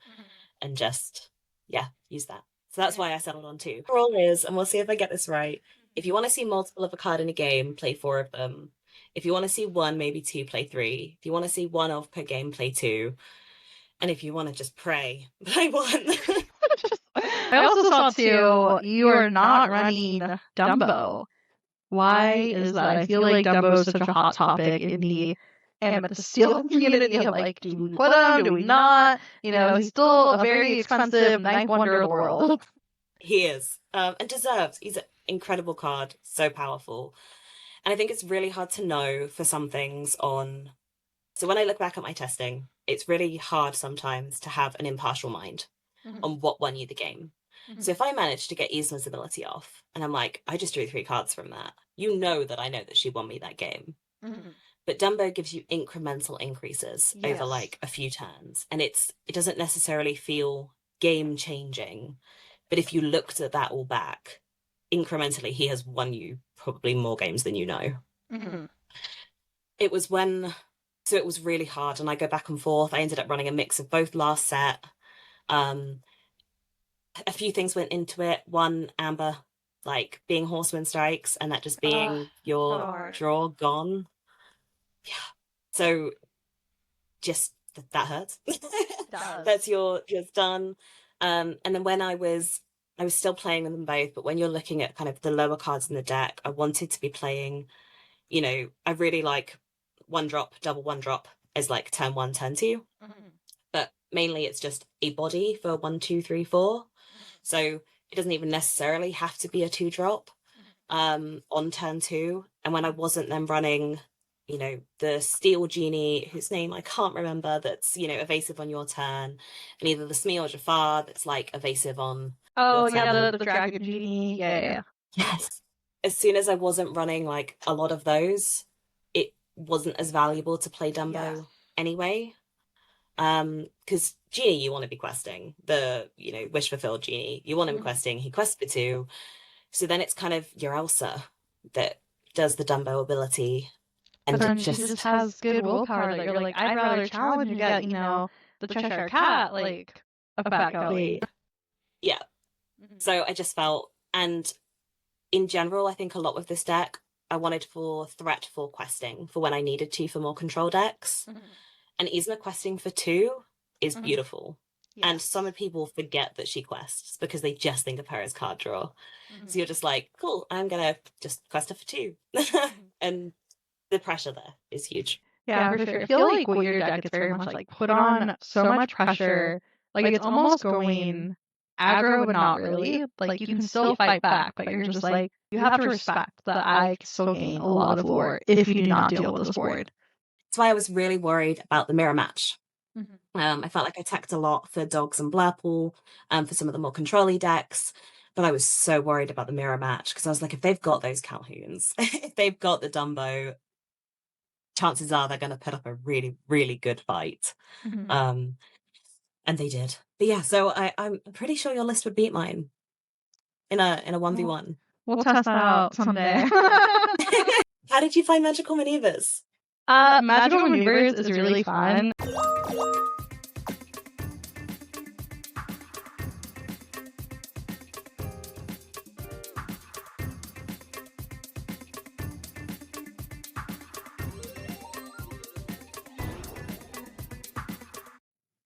and just use that. So that's why I settled on 2. Rule is, and we'll see if I get this right, if you want to see multiple of a card in a game, play 4 of them. If you want to see 1, maybe 2, play 3. If you want to see 1 of per game, play 2. And if you want to just play 1. I also saw too, you are not running Dumbo. Why is that? I feel like Dumbo is such a hot topic in the Amethyst Steel community of like, do we put him, do we not? You know, he's still a very expensive ninth wonder of the world. He is. And deserves. He's an incredible card, so powerful. And I think it's really hard to know for some things on. So when I look back at my testing, it's really hard sometimes to have an impartial mind on what won you the game. So if I manage to get Yzma's ability off, and I'm like, I just drew 3 cards from that, you know that she won me that game. But Dumbo gives you incremental increases over like a few turns, and it doesn't necessarily feel game changing. But if you looked at that all back, incrementally, he has won you probably more games than you know. It was so it was really hard, and I go back and forth. I ended up running a mix of both last set. A few things went into it. One, Amber, like being Horseman Strikes, and that just being your draw gone. Yeah. So just that hurts. That's your just done. And then when I was still playing them both, but when you're looking at kind of the lower cards in the deck, I wanted to be playing, I really like 1-drop, double 1-drop as like turn 1, turn 2. But mainly it's just a body for 1, 2, 3, 4. So it doesn't even necessarily have to be a 2-drop on turn 2. And when I wasn't then running, the Steel Genie, whose name I can't remember, that's, evasive on your turn, and either the Smee or Jafar that's like evasive on Oh, your yeah, turn. the Dragon Genie. Yeah. Yes. As soon as I wasn't running like a lot of those, it wasn't as valuable to play Dumbo anyway. Because Genie, you want to be questing. The, Wish Fulfilled Genie, you want him questing. He quests for 2. So then it's kind of your Elsa that does the Dumbo ability. And But then she just has good willpower that you're like, I'd rather challenge and get, the Cheshire Cat, like, a back alley. Yeah. So I just felt, and in general, I think a lot with this deck, I wanted for threat for questing for when I needed to for more control decks. And Yzma questing for 2 is beautiful. And some people forget that she quests because they just think of her as card draw. So you're just like, cool, I'm going to just quest her for 2. And the pressure there is huge. Yeah, for sure. I feel like with your deck, it's very much like put on so much pressure. Like it's almost going aggro, but not really. Like you can still fight back, but you're just like, you have to respect that I still gain a lot of lore if you do not deal with this board. That's why I was really worried about the mirror match. I felt like I teched a lot for Dogs and Blurple, for some of the more control-y decks, but I was so worried about the mirror match because I was like, if they've got those Calhouns, if they've got the Dumbo, chances are they're going to put up a really, really good fight. And they did. But yeah, so I'm pretty sure your list would beat mine in a 1v1. We'll test that out someday. How did you find Magical Maneuvers? Magical Maneuvers is really fun.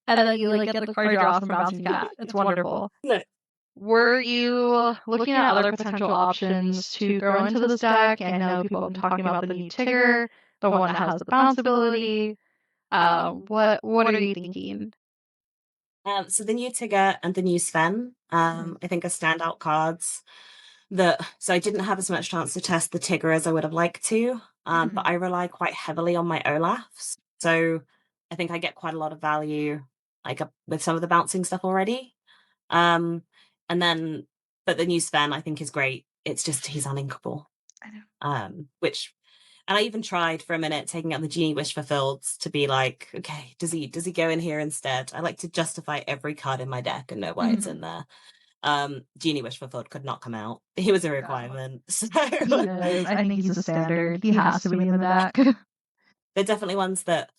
And then you like get the card draw from Bouncing Cat. It's wonderful. No. Were you looking at other potential options to throw into this deck? I know people have been talking about the new Tigger, the one that has the bounce ability. What are you thinking? So the new Tigger and the new Sven, I think are standout cards. So I didn't have as much chance to test the Tigger as I would have liked to, but I rely quite heavily on my Olafs. So I think I get quite a lot of value with some of the bouncing stuff already. But the new Sven I think is great. It's just he's uninkable. I know. And I even tried for a minute taking out the Genie Wish Fulfilled to be like, okay, does he go in here instead? I like to justify every card in my deck and know why it's in there. Genie Wish Fulfilled could not come out. He was a requirement. So He is. I think he's a standard. He has to be in the deck. They're definitely ones that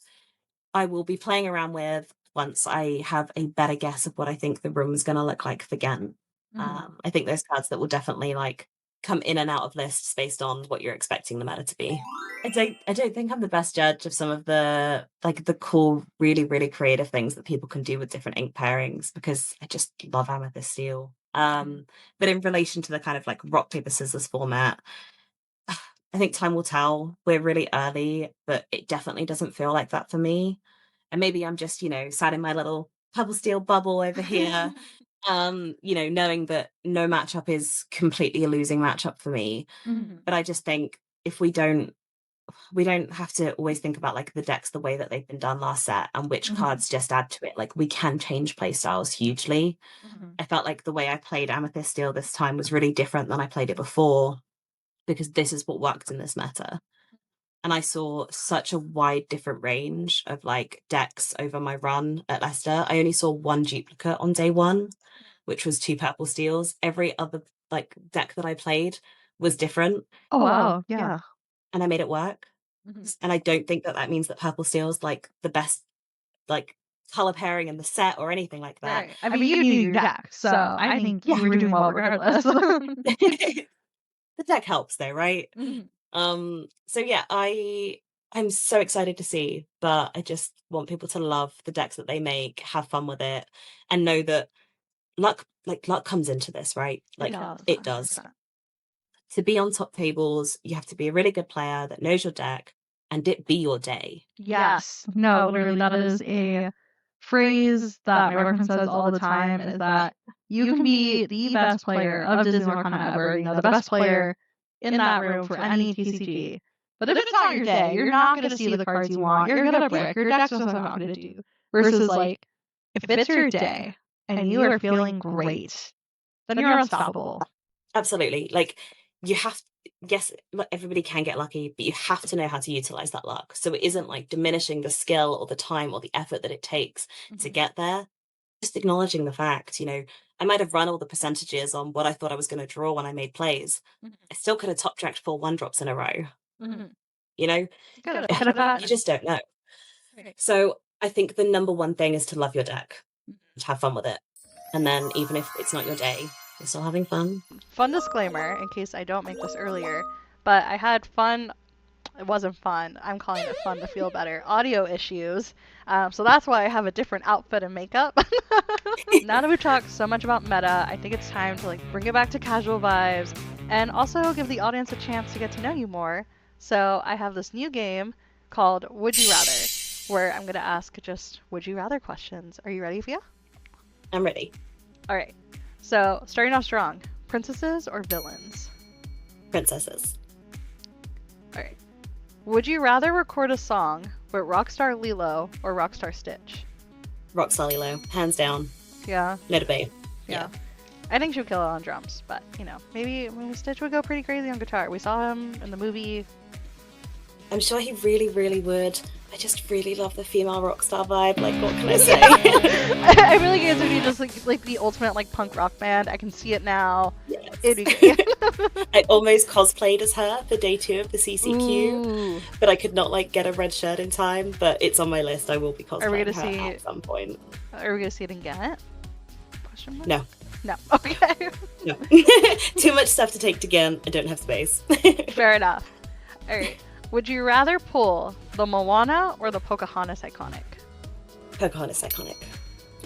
I will be playing around with once I have a better guess of what I think the room is going to look like for Ghent. I think those cards that will definitely come in and out of lists based on what you're expecting the meta to be. I don't think I'm the best judge of some of the the cool, really, really creative things that people can do with different ink pairings because I just love Amethyst Steel. But in relation to the kind of rock, paper, scissors format, I think time will tell. We're really early, but it definitely doesn't feel like that for me. And maybe I'm just, sat in my little Pebble Steel bubble over here. Knowing that no matchup is completely a losing matchup for me. But I just think if we don't have to always think about like the decks the way that they've been done last set and which cards just add to it. Like we can change play styles hugely. I felt like the way I played Amethyst Steel this time was really different than I played it before, because this is what worked in this meta. And I saw such a wide different range of like decks over my run at Leicester. I only saw one duplicate on day one, which was 2 purple steels. Every other like deck that I played was different. Oh wow, yeah. And I made it work. And I don't think that means that purple steel's like the best like color pairing in the set or anything like that. Right. I mean, you knew your deck, so I think you were doing well regardless. The deck helps though, right? So yeah, I'm so excited to see, but I just want people to love the decks that they make, have fun with it, and know that luck comes into this, right? Like it does. 100%. To be on top tables, you have to be a really good player that knows your deck, and it be your day. Yes. No, literally, that is a phrase that my boyfriend says all the time, is that you can be the best player of Disney Lorcana ever, you know, the best player in that room for any TCG. But if it's not your day, you're not going to see the cards you want. You're going to brick. Your deck's just not going to do. Versus, like, if it's your day and you are feeling great, then you're unstoppable. Absolutely. Like, you have, yes, everybody can get lucky, but you have to know how to utilize that luck. So it isn't like diminishing the skill or the time or the effort that it takes to get there. Just acknowledging the fact, you know, I might have run all the percentages on what I thought I was going to draw when I made plays. I still could have top tracked 4 1-drops in a row. You know, you just don't know. So I think the number one thing is to love your deck, to have fun with it. And then even if it's not your day, you're still having fun. Fun disclaimer, in case I don't make this earlier, but I had fun. It wasn't fun. I'm calling it fun to feel better. Audio issues. So that's why I have a different outfit and makeup. Now that we've talked so much about meta, I think it's time to like bring it back to casual vibes and also give the audience a chance to get to know you more. So I have this new game called Would You Rather, where I'm going to ask just would you rather questions. Are you ready, Fia? I'm ready. All right. So starting off strong, princesses or villains? Princesses. All right. Would you rather record a song with Rockstar Lilo or Rockstar Stitch? Rockstar Lilo, hands down. Yeah. No debate. Yeah. I think she would kill it on drums, but you know, maybe Stitch would go pretty crazy on guitar. We saw him in the movie. I'm sure he really, really would. I just really love the female rockstar vibe. Like, what can I say? I really think it's gonna be just like the ultimate like punk rock band. I can see it now. Yes. It'd be great. I almost cosplayed as her for day 2 of the CCQ, Ooh. but I could not like get a red shirt in time. But it's on my list. I will be cosplaying her at some point. Are we gonna see it in Get? Question mark? No. No. Okay. No. Too much stuff to take to Ghent. I don't have space. Fair enough. All right. Would you rather pull the Moana or the Pocahontas iconic? Pocahontas iconic.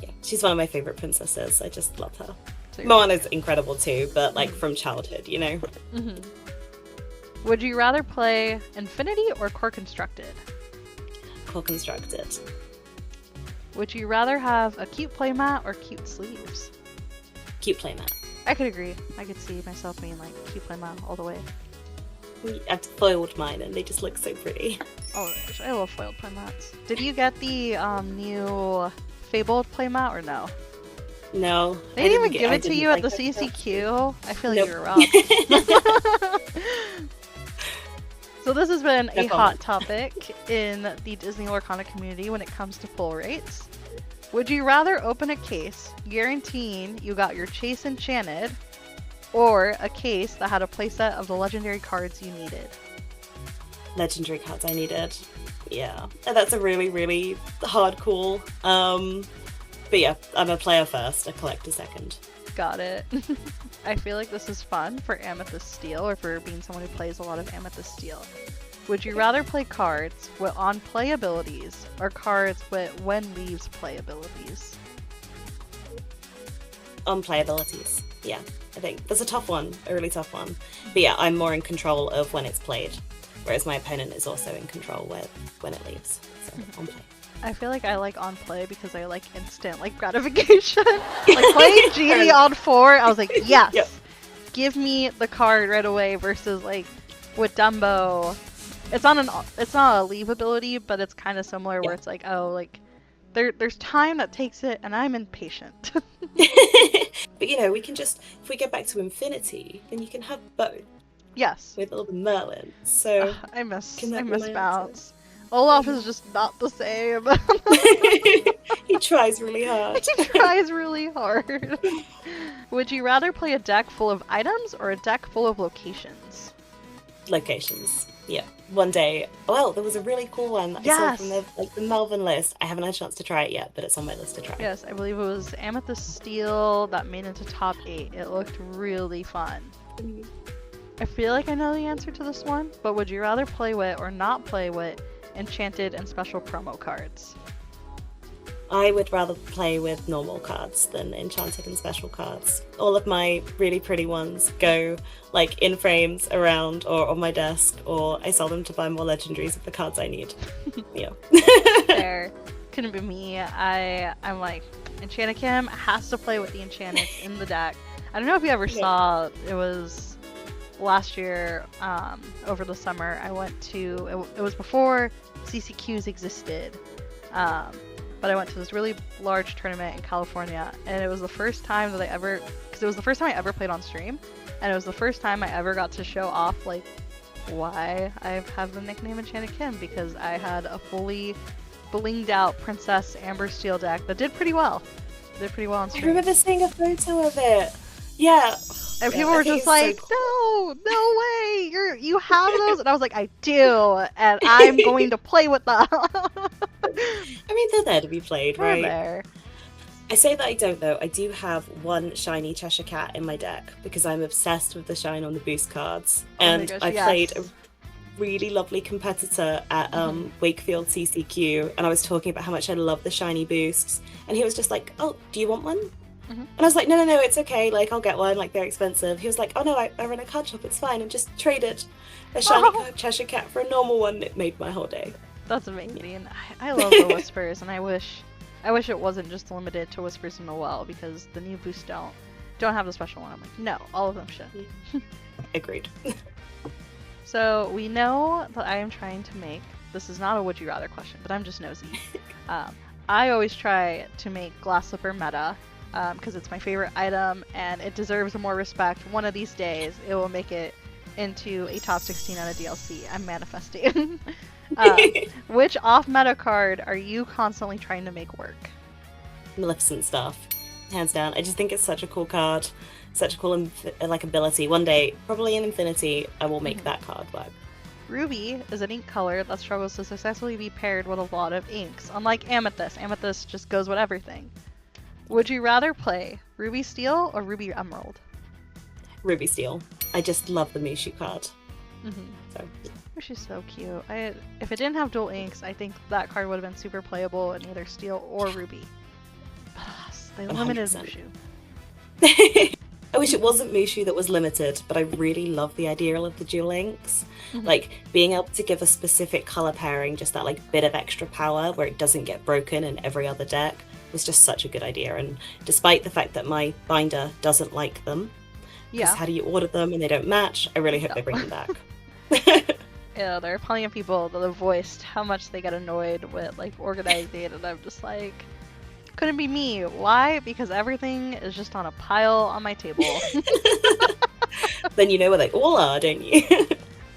Yeah, she's one of my favorite princesses. I just love her. So Moana's incredible too, but like from childhood, you know. Would you rather play Infinity or Core Constructed? Core Constructed. Would you rather have a cute playmat or cute sleeves? Cute playmat. I could agree. I could see myself being like cute playmat all the way. I've foiled mine and they just look so pretty. Oh, gosh, I love foiled playmats. Did you get the new Fabled playmat or no? No. They didn't even give it to you at the CCQ? I feel like Nope. you were robbed. So this has been a hot topic in the Disney Lorcana community when it comes to pull rates. Would you rather open a case guaranteeing you got your Chase Enchanted, or a case that had a playset of the legendary cards you needed? Legendary cards I needed. Yeah. That's a really, really hard call. But yeah, I'm a player first, a collector second. Got it. I feel like this is fun for Amethyst Steel, or for being someone who plays a lot of Amethyst Steel. Would you rather play cards with on-play abilities, or cards with when-leaves play abilities? On play abilities. Yeah, I think that's a tough one, a really tough one. But yeah, I'm more in control of when it's played, whereas my opponent is also in control with when it leaves. So on play. I feel like I like on play because I like instant like gratification. Like playing Genie on 4, I was like, yes, give me the card right away, versus like with Dumbo, it's not a leave ability, but it's kind of similar where Yeah. it's like, oh, like there's time that takes it, and I'm impatient. But you know, we can just, if we get back to infinity, then you can have both Yes. with all the Merlin. So I miss Can that be my answer? Bounce. Olaf is just not the same. he tries really hard. He tries really hard. Would you rather play a deck full of items or a deck full of locations? Locations. Yeah. One day. Well, there was a really cool one that I saw from the Melbourne list. I haven't had a chance to try it yet, but it's on my list to try. Yes, I believe it was Amethyst Steel that made it to top 8. It looked really fun. Mhm. I feel like I know the answer to this one, but would you rather play with or not play with enchanted and special promo cards? I would rather play with normal cards than enchanted and special cards. All of my really pretty ones go like in frames around or on my desk, or I sell them to buy more legendaries of the cards I need. Yeah. Fair. Couldn't be me. I'm like, Enchanted Kim has to play with the enchanted in the deck. I don't know if you ever saw, it was last year, over the summer, I went to, it was before CCQs existed. But I went to this really large tournament in California, and it was the first time that because it was the first time I ever played on stream, and it was the first time I ever got to show off, like, why I have the nickname Enchanted Kim, because I had a fully blinged out Princess Amber Steel deck that did pretty well. On I stream. remember seeing a photo of it. Yeah. And Yeah, people I were think just it's so like, cool. no way, you have those? And I was like, I do, and I'm going to play with them. I mean, they're there to be played, They're right? there. I say that I don't, though. I do have one shiny Cheshire Cat in my deck because I'm obsessed with the shine on the boost cards. Oh my And gosh, I yes. played a really lovely competitor at Wakefield CCQ, and I was talking about how much I love the shiny boosts. And he was just like, oh, do you want one? And I was like, no, it's okay. Like, I'll get one. Like, they're expensive. He was like, oh, no, I run a card shop. It's fine. And just traded a shiny Cheshire Cat for a normal one. It made my whole day. That's amazing. I love the Whispers, and I wish it wasn't just limited to Whispers in the Well, because the new boosts don't have the special one. I'm like, no, all of them should. Agreed. So we know that I am trying to make, this is not a would you rather question, but I'm just nosy. I always try to make Glass Slipper meta, because it's my favorite item, and it deserves more respect. One of these days, it will make it into a top 16 on a DLC. I'm manifesting. Which off-meta card are you constantly trying to make work? Maleficent stuff, hands down. I just think it's such a cool card, such a cool like ability. One day, probably in Infinity, I will make that card work. Ruby is an ink color that struggles to successfully be paired with a lot of inks. Unlike Amethyst, Amethyst just goes with everything. Would you rather play Ruby Steel or Ruby Emerald? Ruby Steel. I just love the Mushu card. So Which is so cute. If it didn't have dual inks, I think that card would have been super playable in either Steel or Ruby. But alas, they limited 100%. Mushu. I wish it wasn't Mushu that was limited, but I really love the idea of the dual inks. Like, being able to give a specific color pairing just that, like, bit of extra power where it doesn't get broken in every other deck was just such a good idea. And despite the fact that my binder doesn't like them, because how do you order them and they don't match, I really hope they bring them back. Yeah, there are plenty of people that have voiced how much they get annoyed with, like, organizing, and I'm just like, couldn't be me. Why? Because everything is just on a pile on my table. Then you know where they all are, don't you?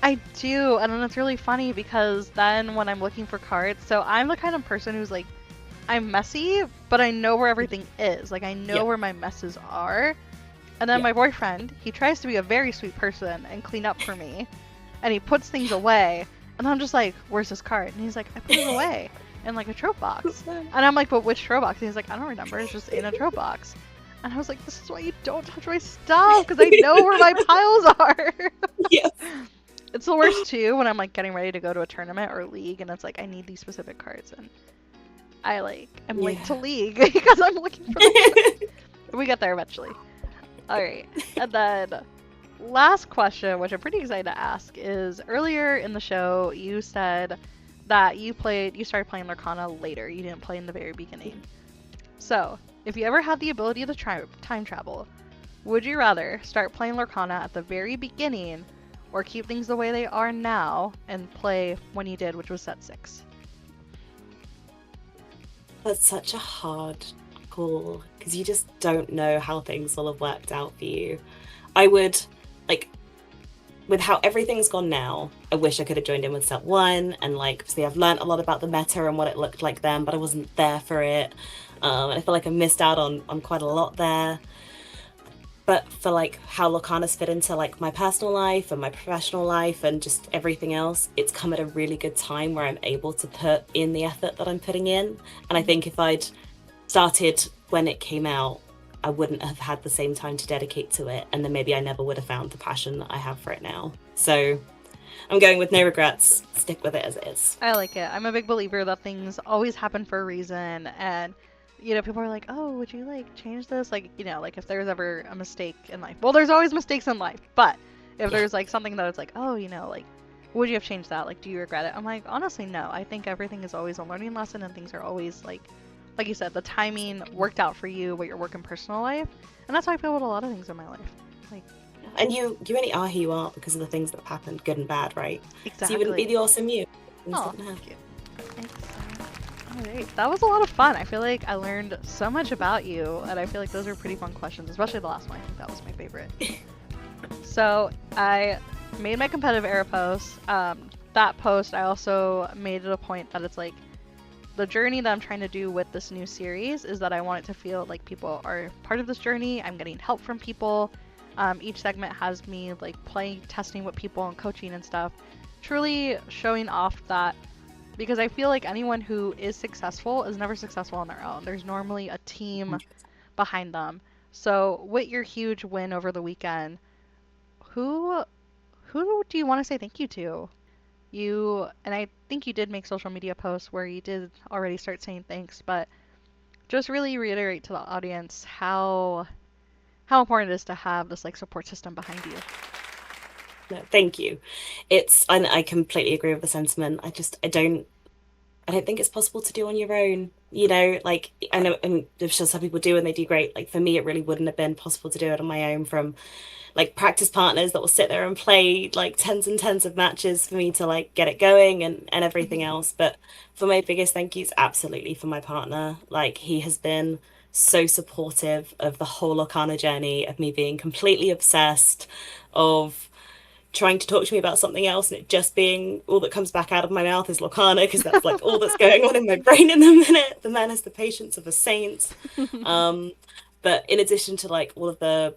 I do, and then it's really funny because then when I'm looking for cards, so I'm the kind of person who's like, I'm messy, but I know where everything is. Like, I know where my messes are. And then my boyfriend, he tries to be a very sweet person and clean up for me. And he puts things away. And I'm just like, where's this card? And he's like, I put it away in, like, a trope box. And I'm like, but which trope box? And he's like, I don't remember. It's just in a trope box. And I was like, this is why you don't touch my stuff, because I know where my piles are. Yes. It's the worst, too, when I'm, like, getting ready to go to a tournament or league, and it's like, I need these specific cards. And I, like, am late to league because I'm looking for them. We get there eventually. Alright, and then last question, which I'm pretty excited to ask, is earlier in the show you said that you started playing Lorcana later. You didn't play in the very beginning. So, if you ever had the ability to time travel, would you rather start playing Lorcana at the very beginning or keep things the way they are now and play when you did, which was set 6? That's such a hard call because you just don't know how things will have worked out for you. I would, like, with how everything's gone now, I wish I could have joined in with set 1 and, like, see, I've learned a lot about the meta and what it looked like then, but I wasn't there for it. And I feel like I missed out on quite a lot there. But for, like, how Lorcana's fit into, like, my personal life and my professional life and just everything else, it's come at a really good time where I'm able to put in the effort that I'm putting in. And I think if I'd started when it came out, I wouldn't have had the same time to dedicate to it, and then maybe I never would have found the passion that I have for it now. So I'm going with no regrets. Stick with it as it is. I like it. I'm a big believer that things always happen for a reason, and people are like, oh, would you like change this? Like, like if there's ever a mistake in life. Well, there's always mistakes in life, but if there's like something that it's like, oh, like, would you have changed that? Like, do you regret it? I'm like, honestly, no. I think everything is always a learning lesson, and things are always like you said, the timing worked out for you, what your work and personal life, and that's how I feel with a lot of things in my life. Like, and you only are who you are because of the things that have happened, good and bad, right? Exactly. So you wouldn't be the awesome you. Oh, thank you. Thanks. All right, that was a lot of fun. I feel like I learned so much about you, and I feel like those were pretty fun questions, especially the last one. I think that was my favorite. So I made my competitive era post. That post, I also made it a point that it's like, the journey that I'm trying to do with this new series is that I want it to feel like people are part of this journey. I'm getting help from people. Each segment has me like playing, testing with people and coaching and stuff. Truly showing off that, because I feel like anyone who is successful is never successful on their own. There's normally a team behind them. So with your huge win over the weekend, who do you want to say thank you to? And I think you did make social media posts where you did already start saying thanks, but just really reiterate to the audience how important it is to have this like support system behind you. No, thank you. And I completely agree with the sentiment. I don't think it's possible to do on your own. Like, I know, and I'm sure some people do and they do great. Like, for me, it really wouldn't have been possible to do it on my own, from like practice partners that will sit there and play like tens and tens of matches for me to like get it going and everything else. But for my biggest thank yous, absolutely for my partner. Like, he has been so supportive of the whole Lorcana journey, of me being completely obsessed, of trying to talk to me about something else and it just being all that comes back out of my mouth is Lorcana, because that's like all that's going on in my brain in the minute. The man has the patience of a saint. But in addition to like all of the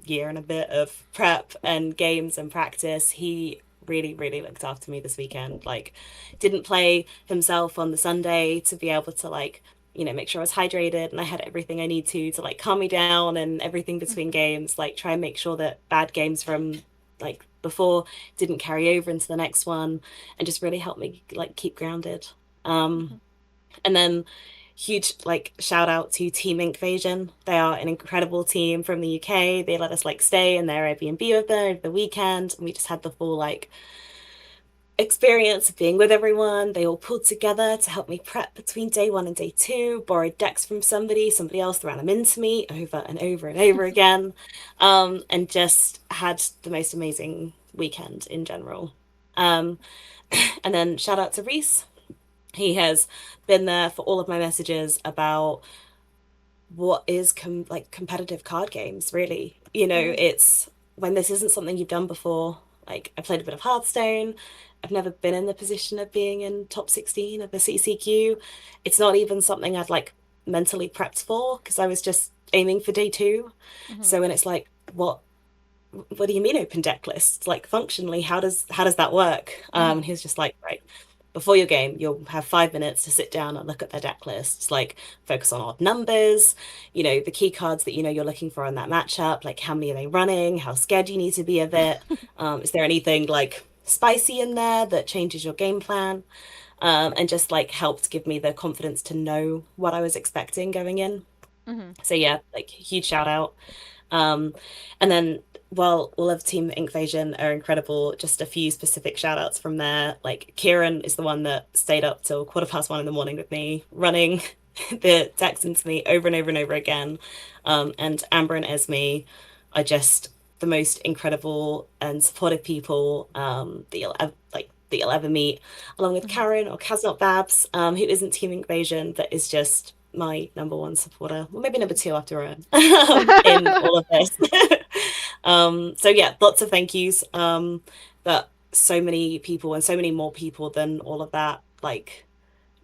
year and a bit of prep and games and practice, he really looked after me this weekend. Like, didn't play himself on the Sunday to be able to like, make sure I was hydrated and I had everything I need to like calm me down, and everything between games, like try and make sure that bad games from like before didn't carry over into the next one, and just really helped me like keep grounded. And then huge like shout out to Team Invasion. They are an incredible team from the UK. They let us like stay in their Airbnb with them over the weekend, and we just had the full like experience of being with everyone. They all pulled together to help me prep between day 1 and day 2, borrowed decks from somebody else ran them into me over and over and over again, and just had the most amazing weekend in general. And then shout out to Reese. He has been there for all of my messages about what is competitive card games, really. It's when this isn't something you've done before. Like, I played a bit of Hearthstone. I've never been in the position of being in top 16 of the CCQ. It's not even something I'd like mentally prepped for, because I was just aiming for day 2. So when it's like, what do you mean open deck lists? Like, functionally, how does that work? And he was just like, right, before your game, you'll have 5 minutes to sit down and look at their deck lists, like focus on odd numbers, the key cards that you're looking for in that matchup, like how many are they running, how scared you need to be of it, is there anything like spicy in there that changes your game plan, and just like helped give me the confidence to know what I was expecting going in. So yeah, like huge shout out. And then, while all of Team Invasion are incredible, just a few specific shout outs from there. Like, Kieran is the one that stayed up till 1:15 in the morning with me, running the decks into me over and over and over again. And Amber and Esme are just the most incredible and supportive people that you'll ever meet, along with Karen or Casnot Babs, who isn't Team Invasion, but is just my number one supporter, well, maybe number two after Rowan, in all of this. So yeah, lots of thank yous. But so many people, and so many more people than all of that, like,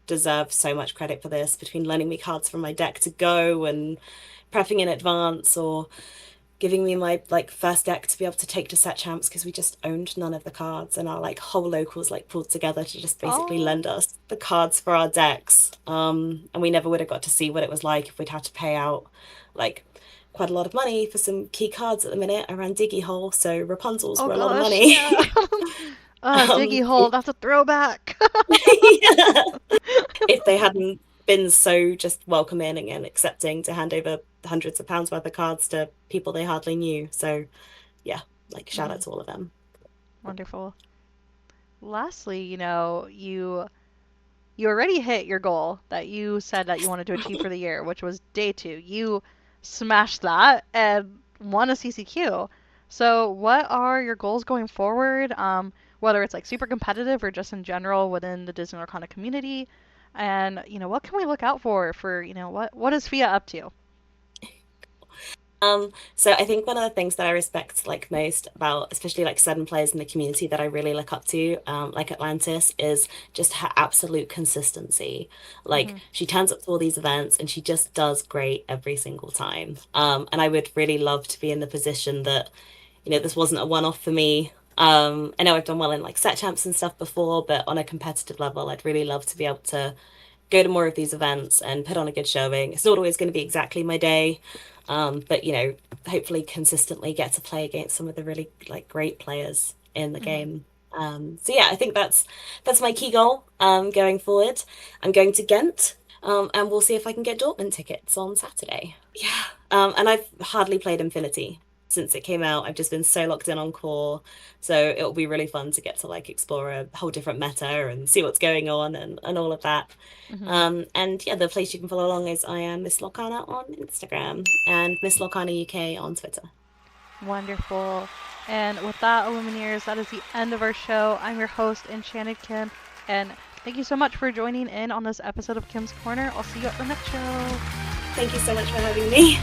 deserve so much credit for this, between lending me cards from my deck to go and prepping in advance, or giving me my like first deck to be able to take to set champs, because we just owned none of the cards, and our like whole locals like pulled together to just basically lend us the cards for our decks. And we never would have got to see what it was like if we'd had to pay out like quite a lot of money for some key cards at the minute. I ran Diggy Hole, so Rapunzel's were a lot of money. Yeah. Diggy Hole, that's a throwback. Yeah. If they hadn't been so just welcoming and accepting to hand over hundreds of pounds worth of cards to people they hardly knew. So yeah, like, shout out to all of them. Wonderful. Lastly, you already hit your goal that you said that you wanted to achieve for the year, which was day 2. You smashed that and won a CCQ. So what are your goals going forward? Whether it's like super competitive or just in general within the Disney Lorcana community, and what can we look out for what is Fia up to? So I think one of the things that I respect like most about, especially like certain players in the community that I really look up to, like Atlantis, is just her absolute consistency. Like, she turns up to all these events and she just does great every single time. And I would really love to be in the position that, this wasn't a one-off for me. I know I've done well in like set champs and stuff before, but on a competitive level, I'd really love to be able to go to more of these events and put on a good showing. It's not always going to be exactly my day, but hopefully consistently get to play against some of the really like great players in the game. So yeah, I think that's my key goal going forward. I'm going to Ghent, and we'll see if I can get Dortmund tickets on Saturday. Yeah, and I've hardly played Infinity since it came out. I've just been so locked in on core, so it'll be really fun to get to like explore a whole different meta and see what's going on and all of that. And yeah, the place you can follow along is I am Miss Lorcana on Instagram and Miss Lorcana UK on Twitter. Wonderful. And with that, Illumineers, that is the end of our show. I'm your host, Enchanted Kim, and thank you so much for joining in on this episode of Kim's Corner. I'll see you at the next show. Thank you so much for having me.